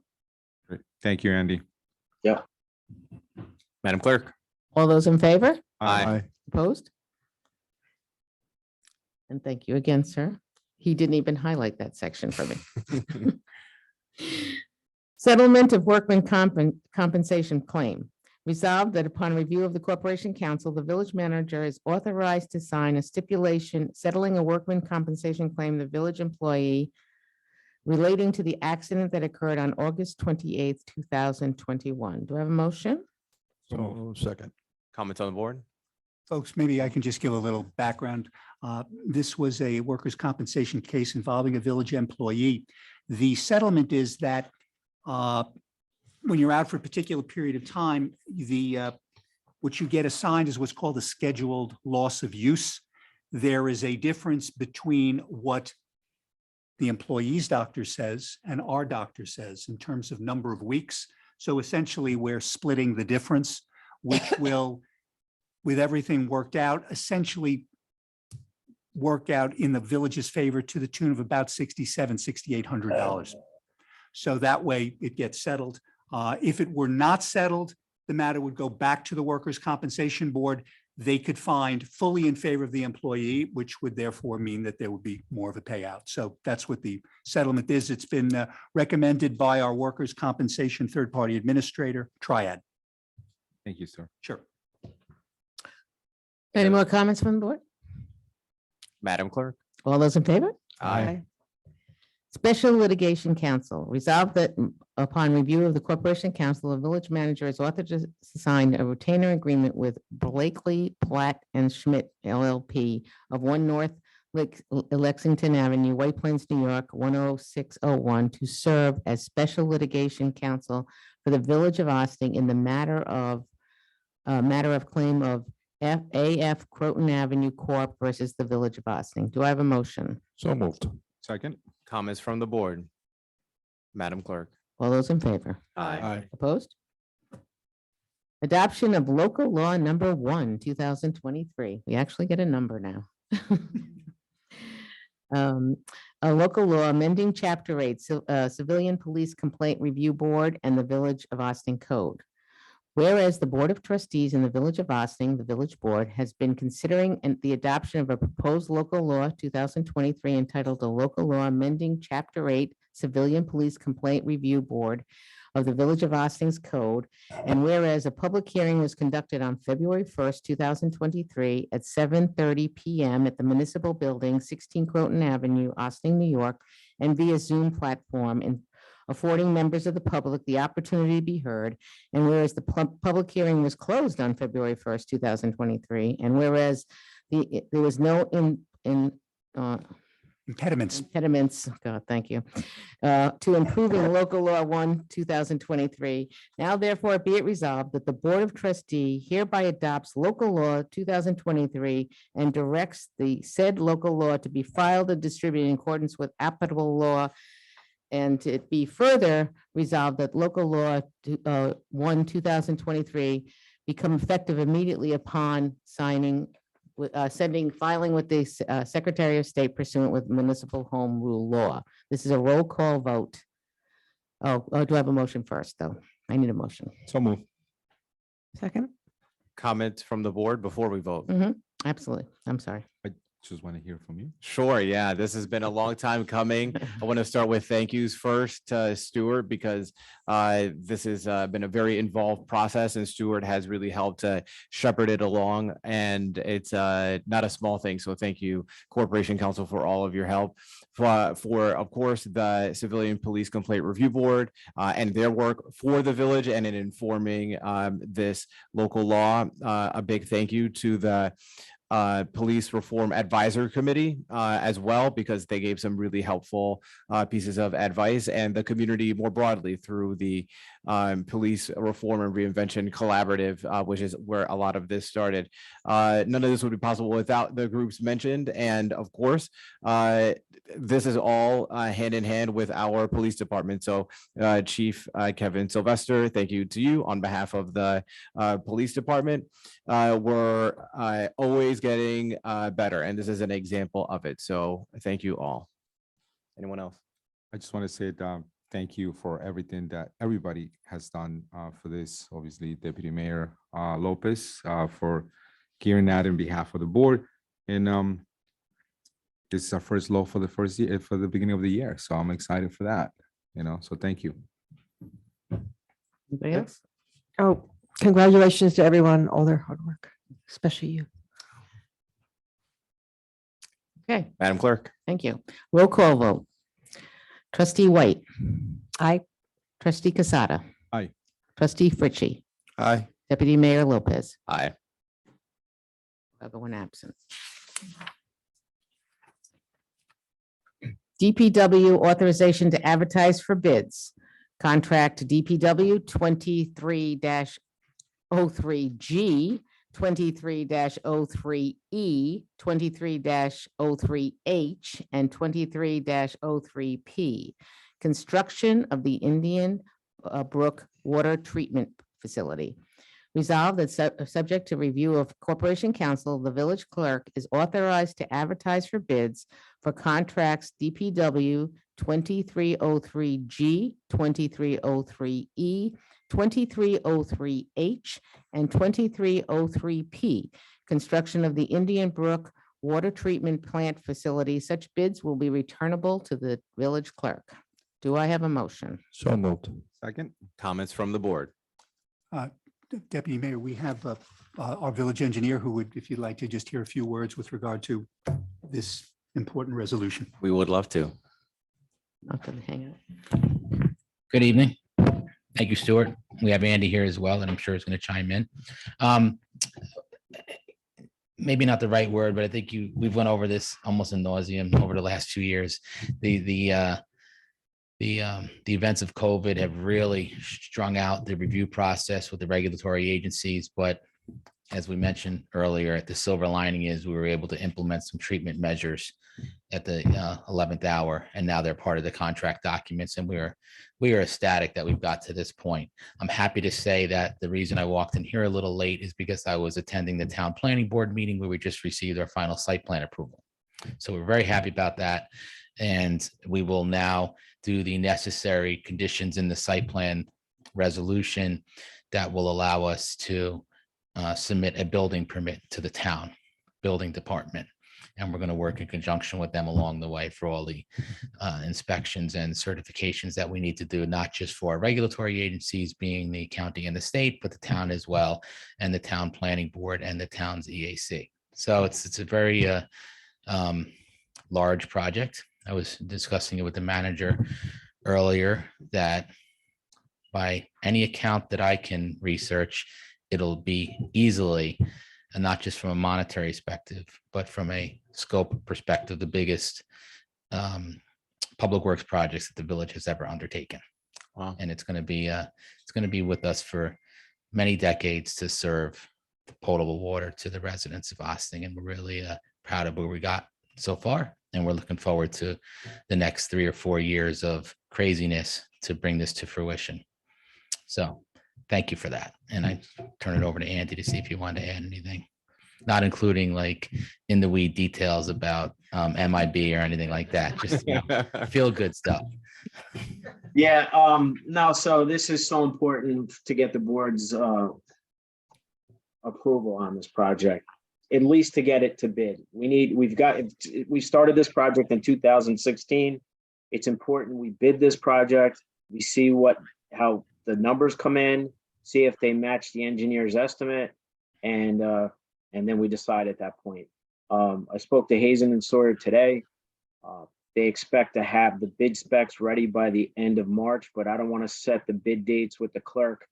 Great. Thank you, Andy. Yep. Madam Clerk? All those in favor? Aye. Opposed? And thank you again, sir. He didn't even highlight that section for me. Settlement of workman compensation claim. Resolved that upon review of the Corporation Counsel, the village manager is authorized to sign a stipulation settling a workman compensation claim the village employee relating to the accident that occurred on August 28th, 2021. Do I have a motion? So second. Comments on the board? Folks, maybe I can just give a little background. This was a workers' compensation case involving a village employee. The settlement is that when you're out for a particular period of time, what you get assigned is what's called a scheduled loss of use. There is a difference between what the employee's doctor says and our doctor says in terms of number of weeks. So essentially, we're splitting the difference, which will, with everything worked out, essentially work out in the village's favor to the tune of about $6,800. So that way it gets settled. If it were not settled, the matter would go back to the Workers' Compensation Board. They could find fully in favor of the employee, which would therefore mean that there would be more of a payout. So that's what the settlement is. It's been recommended by our Workers' Compensation third-party administrator, Triad. Thank you, sir. Sure. Any more comments from the board? Madam Clerk? All those in favor? Aye. Special Litigation Counsel. Resolved that upon review of the Corporation Counsel, the village manager is authorized to sign a retainer agreement with Blakely, Platt, and Schmidt LLP of 1 North Lexington Avenue, White Plains, New York, 10601, to serve as special litigation counsel for the village of Austin in the matter of matter of claim of AF Croton Avenue Corp. Versus the Village of Austin. Do I have a motion? So moved. Second. Comments from the board? Madam Clerk. All those in favor? Aye. Opposed? Adoption of local law number 1, 2023. We actually get a number now. A local law amending Chapter 8, Civilian Police Complaint Review Board and the Village of Austin Code. Whereas the Board of Trustees in the Village of Austin, the Village Board, has been considering the adoption of a proposed local law 2023 entitled a local law amending Chapter 8 Civilian Police Complaint Review Board of the Village of Austin's Code. And whereas a public hearing was conducted on February 1st, 2023 at 7:30 PM at the Municipal Building, 16 Croton Avenue, Austin, New York, and via Zoom platform, and affording members of the public the opportunity to be heard. And whereas the public hearing was closed on February 1st, 2023, and whereas there was no impediments, God, thank you, to improving local law 1, 2023. Now therefore be it resolved that the Board of Trustees hereby adopts local law 2023 and directs the said local law to be filed and distributed in accordance with applicable law. And it be further resolved that local law 1, 2023 become effective immediately upon signing, filing with the Secretary of State pursuant with municipal home rule law. This is a roll call vote. Oh, do I have a motion first, though? I need a motion. So moved. Second. Comments from the board before we vote? Absolutely. I'm sorry. I just want to hear from you. Sure, yeah, this has been a long time coming. I want to start with thank yous first to Stuart, because this has been a very involved process, and Stuart has really helped to shepherd it along, and it's not a small thing. So thank you, Corporation Council, for all of your help. For of course, the Civilian Police Complaint Review Board and their work for the village and in informing this local law. A big thank you to the Police Reform Advisory Committee as well, because they gave some really helpful pieces of advice, and the community more broadly through the Police Reform and Reinvention Collaborative, which is where a lot of this started. None of this would be possible without the groups mentioned. And of course, this is all hand in hand with our police department. So Chief Kevin Sylvester, thank you to you on behalf of the police department. We're always getting better, and this is an example of it. So thank you all. Anyone else? I just want to say thank you for everything that everybody has done for this. Obviously, Deputy Mayor Lopez for gearing that in behalf of the board. And this is our first law for the first year, for the beginning of the year. So I'm excited for that, so thank you. Anybody else? Oh, congratulations to everyone, all their hard work, especially you. Okay, Madam Clerk. thank you. Roll call vote. Trustee White. Aye. Trustee Casada. Aye. Trustee Fritchie. Aye. Deputy Mayor Lopez. Aye. Other one absent. DPW authorization to advertise for bids. Contract DPW 23-03G, 23-03E, 23-03H, and 23-03P. Construction of the Indian Brook Water Treatment Facility. Resolved that subject to review of Corporation Council, the village clerk is authorized to advertise for bids for contracts DPW 2303G, 2303E, 2303H, and 2303P. Construction of the Indian Brook Water Treatment Plant Facility. Such bids will be returnable to the village clerk. Do I have a motion? So moved. Second. Comments from the board? Deputy Mayor, we have our village engineer who would, if you'd like to just hear a few words with regard to this important resolution. We would love to. Not gonna hang out. Good evening. Thank you, Stuart. We have Andy here as well, and I'm sure he's going to chime in. Maybe not the right word, but I think we've went over this almost ad nauseum over the last 2 years. The events of COVID have really strung out the review process with the regulatory agencies, but as we mentioned earlier, the silver lining is we were able to implement some treatment measures at the 11th hour, and now they're part of the contract documents, and we are ecstatic that we've got to this point. I'm happy to say that the reason I walked in here a little late is because I was attending the town planning board meeting where we just received our final site plan approval. So we're very happy about that, and we will now do the necessary conditions in the site plan resolution that will allow us to submit a building permit to the town building department. And we're going to work in conjunction with them along the way for all the inspections and certifications that we need to do, not just for our regulatory agencies being the county and the state, but the town as well, and the town planning board and the town's EAC. So it's a very large project. I was discussing it with the manager earlier that by any account that I can research, it'll be easily, and not just from a monetary perspective, but from a scope perspective, the biggest public works projects that the village has ever undertaken. Wow. And it's going to be with us for many decades to serve potable water to the residents of Austin. And we're really proud of where we got so far. And we're looking forward to the next 3 or 4 years of craziness to bring this to fruition. So thank you for that. And I turn it over to Andy to see if you want to add anything, not including like in the weed details about MIB or anything like that. Just feel good stuff. Yeah, no, so this is so important to get the board's approval on this project, at least to get it to bid. We started this project in 2016. It's important we bid this project. We see how the numbers come in, see if they match the engineer's estimate, and then we decide at that point. I spoke to Hazen and Sawyer today. They expect to have the bid specs ready by the end of March, but I don't want to set the bid dates with the clerk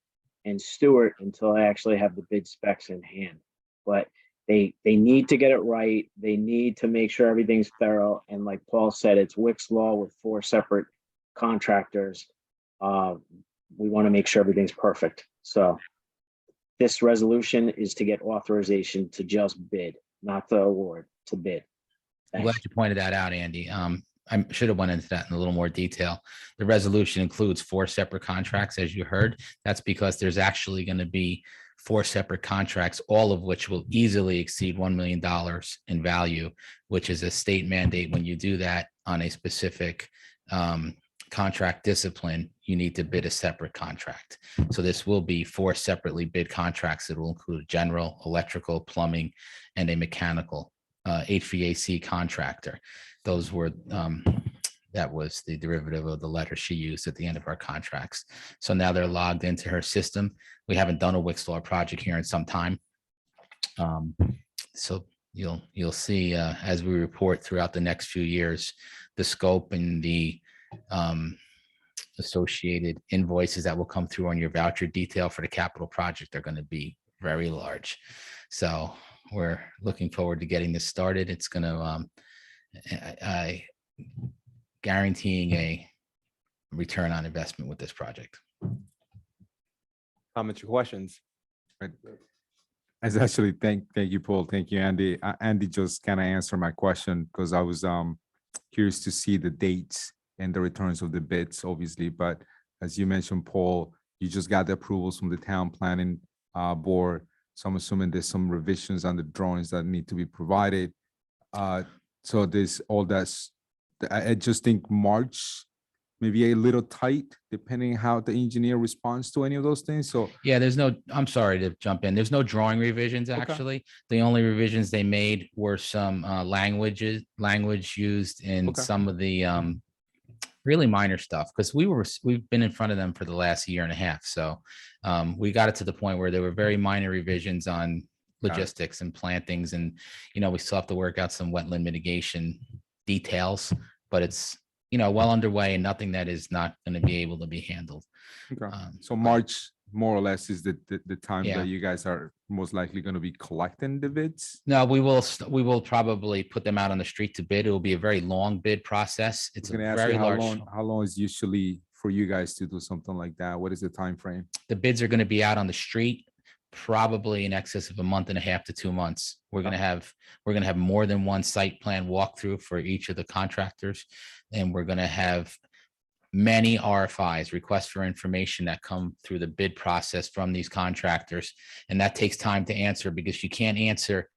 and Stuart until I actually have the bid specs in hand. But they need to get it right. They need to make sure everything's thorough. And like Paul said, it's Wick's Law with 4 separate contractors. We want to make sure everything's perfect. So this resolution is to get authorization to just bid, not the award, to bid. I'm glad you pointed that out, Andy. I should have went into that in a little more detail. The resolution includes 4 separate contracts, as you heard. That's because there's actually going to be 4 separate contracts, all of which will easily exceed $1 million in value, which is a state mandate. When you do that on a specific contract discipline, you need to bid a separate contract. So this will be 4 separately bid contracts that will include general, electrical, plumbing, and a mechanical HVAC contractor. Those were that was the derivative of the letter she used at the end of our contracts. So now they're logged into her system. We haven't done a Wick's Law project here in some time. So you'll see as we report throughout the next few years, the scope and the associated invoices that will come through on your voucher detail for the capital project are going to be very large. So we're looking forward to getting this started. It's going to, I guaranteeing a return on investment with this project. Comments or questions? Right. As actually, thank you, Paul. Thank you, Andy. Andy just kind of answered my question because I was curious to see the dates and the returns of the bids, obviously. But as you mentioned, Paul, you just got the approvals from the town planning board. So I'm assuming there's some revisions on the drawings that need to be provided. So there's all that's, I just think March maybe a little tight, depending how the engineer responds to any of those things. So yeah, I'm sorry to jump in. There's no drawing revisions, actually. The only revisions they made were some language used in some of the really minor stuff, because we've been in front of them for the last 1.5 years. So we got it to the point where there were very minor revisions on logistics and plantings, and we still have to work out some wetland mitigation details, but it's well underway and nothing that is not going to be able to be handled. So March more or less is the time Yeah. that you guys are most likely going to be collecting the bids. No, we will probably put them out on the street to bid. It will be a very long bid process. It's a I'm gonna ask very you large. how long is usually for you guys to do something like that? What is the time frame? The bids are going to be out on the street probably in excess of a month and a half to 2 months. We're gonna have more than one site plan walkthrough for each of the contractors. And we're gonna have many RFIs, requests for information, that come through the bid process from these contractors. And that takes time to answer because you can't answer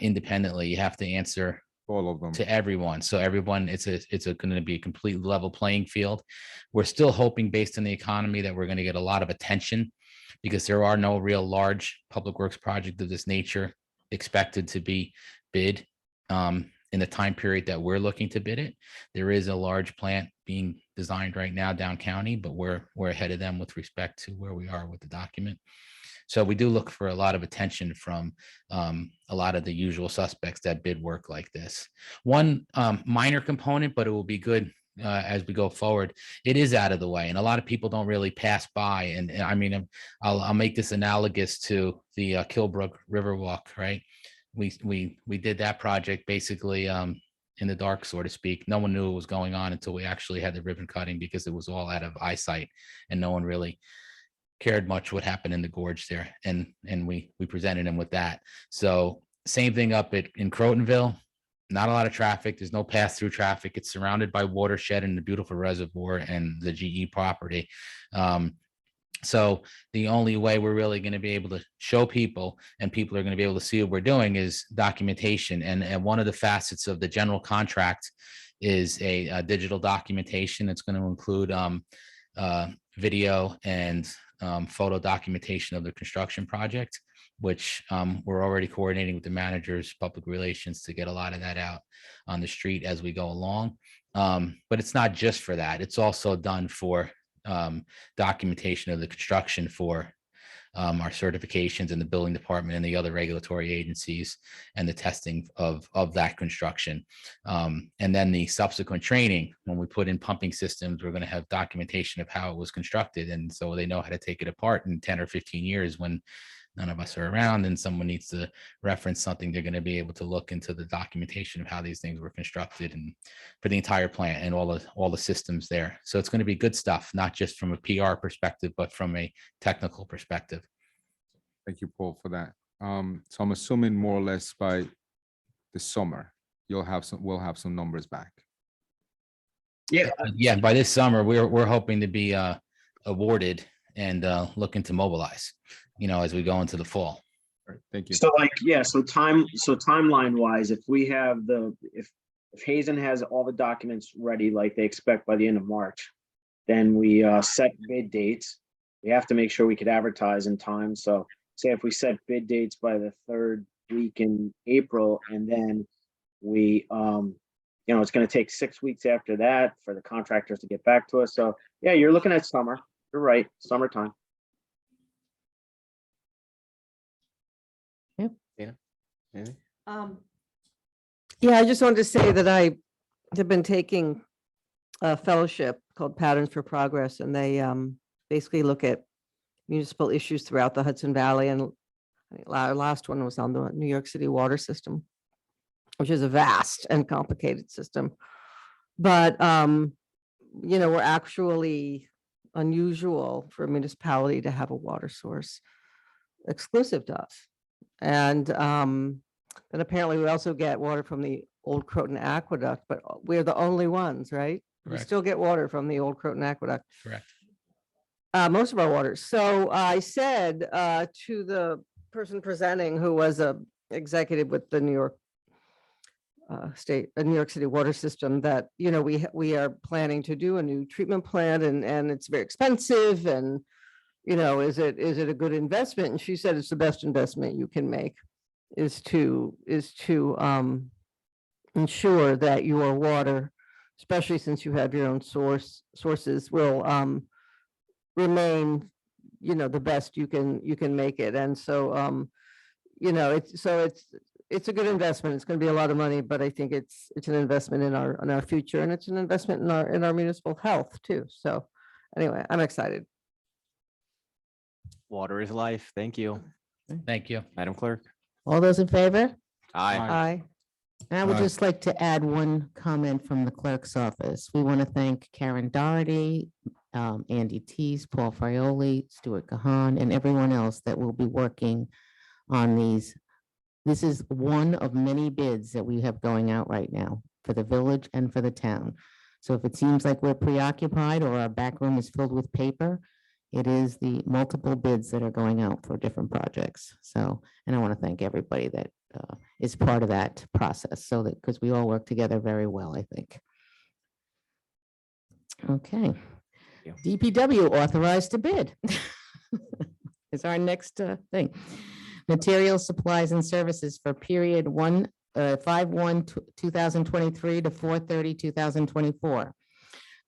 independently. You have to answer All of them. to everyone. So everyone, it's going to be a complete level playing field. We're still hoping, based on the economy, that we're going to get a lot of attention because there are no real large public works project of this nature expected to be bid in the time period that we're looking to bid it. There is a large plant being designed right now down county, but we're ahead of them with respect to where we are with the document. So we do look for a lot of attention from a lot of the usual suspects that bid work like this. One minor component, but it will be good as we go forward. It is out of the way, and a lot of people don't really pass by. And I mean, I'll make this analogous to the Kilbrook Riverwalk, right? We did that project basically in the dark, so to speak. No one knew what was going on until we actually had the ribbon cutting because it was all out of eyesight, and no one really cared much what happened in the gorge there, and we presented him with that. So same thing up in Crotonville. Not a lot of traffic. There's no pass-through traffic. It's surrounded by watershed and the beautiful reservoir and the GE property. So the only way we're really going to be able to show people, and people are going to be able to see what we're doing, is documentation. And one of the facets of the general contract is a digital documentation. It's going to include video and photo documentation of the construction project, which we're already coordinating with the managers, public relations, to get a lot of that out on the street as we go along. But it's not just for that. It's also done for documentation of the construction for our certifications in the building department and the other regulatory agencies, and the testing of that construction. And then the subsequent training, when we put in pumping systems, we're going to have documentation of how it was constructed. And so they know how to take it apart in 10 or 15 years when none of us are around and someone needs to reference something. They're going to be able to look into the documentation of how these things were constructed, and for the entire plant and all the systems there. So it's going to be good stuff, not just from a PR perspective, but from a technical perspective. Thank you, Paul, for that. So I'm assuming more or less by the summer, we'll have some numbers back. Yeah, by this summer, we're hoping to be awarded and looking to mobilize, as we go into the fall. All right, thank you. So timeline wise, if we have if Hazen has all the documents ready like they expect by the end of March, then we set bid dates. We have to make sure we could advertise in time. So say if we set bid dates by the 3rd week in April, and then we it's going to take 6 weeks after that for the contractors to get back to us. So yeah, you're looking at summer. You're right, summertime. Yeah, I just wanted to say that I have been taking a fellowship called Patterns for Progress, and they basically look at municipal issues throughout the Hudson Valley. And I think our last one was on the New York City water system, which is a vast and complicated system. But, we're actually unusual for a municipality to have a water source exclusive to us. And then apparently we also get water from the old Croton Aqueduct, but we're the only ones, right? We Correct. still get water from the old Croton Aqueduct. Correct. Most of our water. So I said to the person presenting, who was a executive with the New York City water system, that we are planning to do a new treatment plant, and it's very expensive, and is it a good investment? And she said it's the best investment you can make, is to ensure that your water, especially since you have your own sources, will remain the best you can make it. And so it's a good investment. It's going to be a lot of money, but I think it's an investment in our future, and it's an investment in our municipal health too. So anyway, I'm excited. Water is life. Thank you, Thank you. Madam Clerk. All those in favor? Aye. Aye. And I would Aye. just like to add one comment from the clerk's office. We want to thank Karen Doherty, Andy Tees, Paul Frioli, Stuart Kahan, and everyone else that will be working on these. This is one of many bids that we have going out right now for the village and for the town. So if it seems like we're preoccupied or our back room is filled with paper, it is the multiple bids that are going out for different projects. So, and I want to thank everybody that is part of that process, so that, because we all work together very well, I think. Okay. DPW authorized to bid is our next thing. Materials, supplies, and services for period 5/1/2023 to 4/30/2024.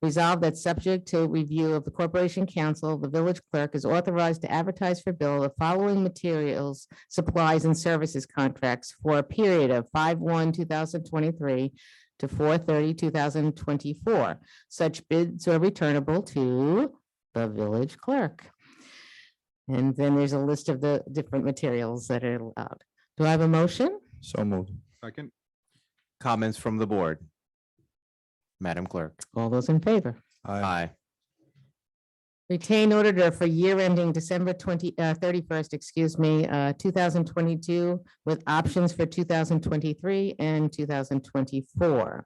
Resolved that subject to review of the Corporation Council, the village clerk is authorized to advertise for bill the following materials, supplies, and services contracts for a period of 5/1/2023 to 4/30/2024. Such bids are returnable to the village clerk. And then there's a list of the different materials that are allowed. Do I have a motion? So moved. Second. Comments from the board? Madam Clerk. All those in favor? Aye. Retain auditor for year ending December 31st, 2022, with options for 2023 and 2024.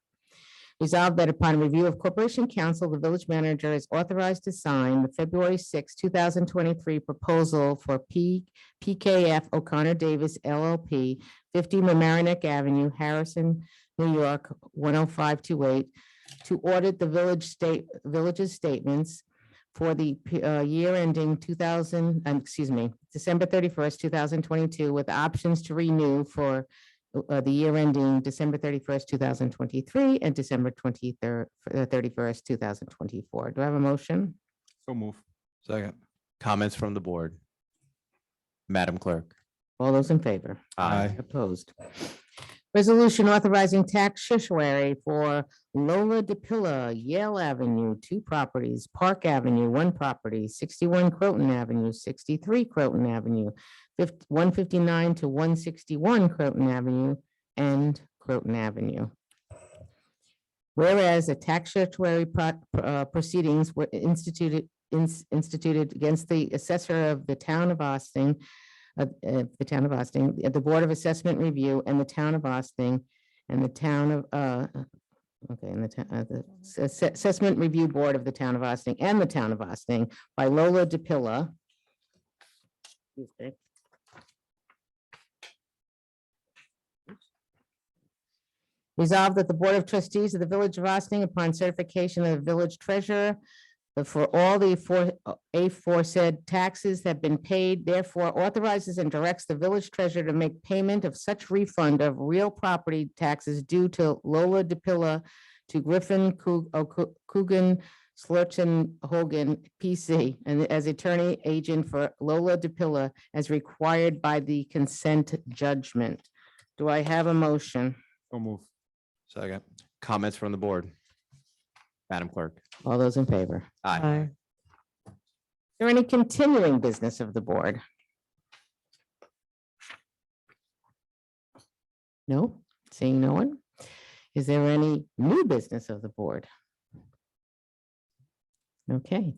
Resolved that upon review of Corporation Council, the village manager is authorized to sign the February 6, 2023 proposal for PKF O'Connor Davis LLP, 50 Mamaroneck Avenue, Harrison, New York, 10528, to audit the village's statements for the year ending December 31st, 2022, with options to renew for the year ending December 31st, 2023 and December 31st, 2024. Do I have a motion? So move. Second. Comments from the board? Madam Clerk. All those in favor? Aye. Opposed? Resolution authorizing tax shushwary for Lola DePilla, Yale Avenue, 2 properties, Park Avenue, 1 property, 61 Croton Avenue, 63 Croton Avenue, 159 to 161 Croton Avenue, and Croton Avenue. Whereas a tax shushwary proceedings were instituted against the assessor of the town of Austin, the Board of Assessment Review, and the town of Austin, and the town of, the Assessment Review Board of the town of Austin and the town of Austin by Lola DePilla. Resolved that the Board of Trustees of the Village of Austin, upon certification of the village treasurer, for all the aforesaid taxes have been paid, therefore authorizes and directs the village treasurer to make payment of such refund of real property taxes due to Lola DePilla to Griffin Coogan Slurton Hogan PC, and as attorney agent for Lola DePilla as required by the consent judgment. Do I have a motion? So move. Second. Comments from the board? Madam Clerk. All those in favor? Aye. Is there any continuing business of the board? No, seeing no one. Is there any new business of the board? Okay.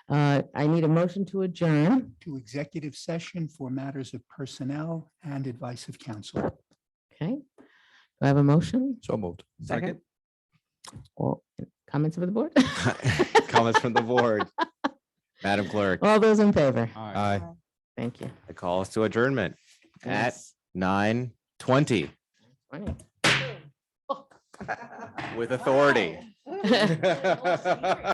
I need a motion to adjourn. To executive session for matters of personnel and advice of counsel. Okay. Do I have a motion? So moved. Second. Or comments of the board? Comments from the board? Madam Clerk. All those in favor? Aye. Thank you. I call us to adjournment at Yes. 9:20 Funny. with authority.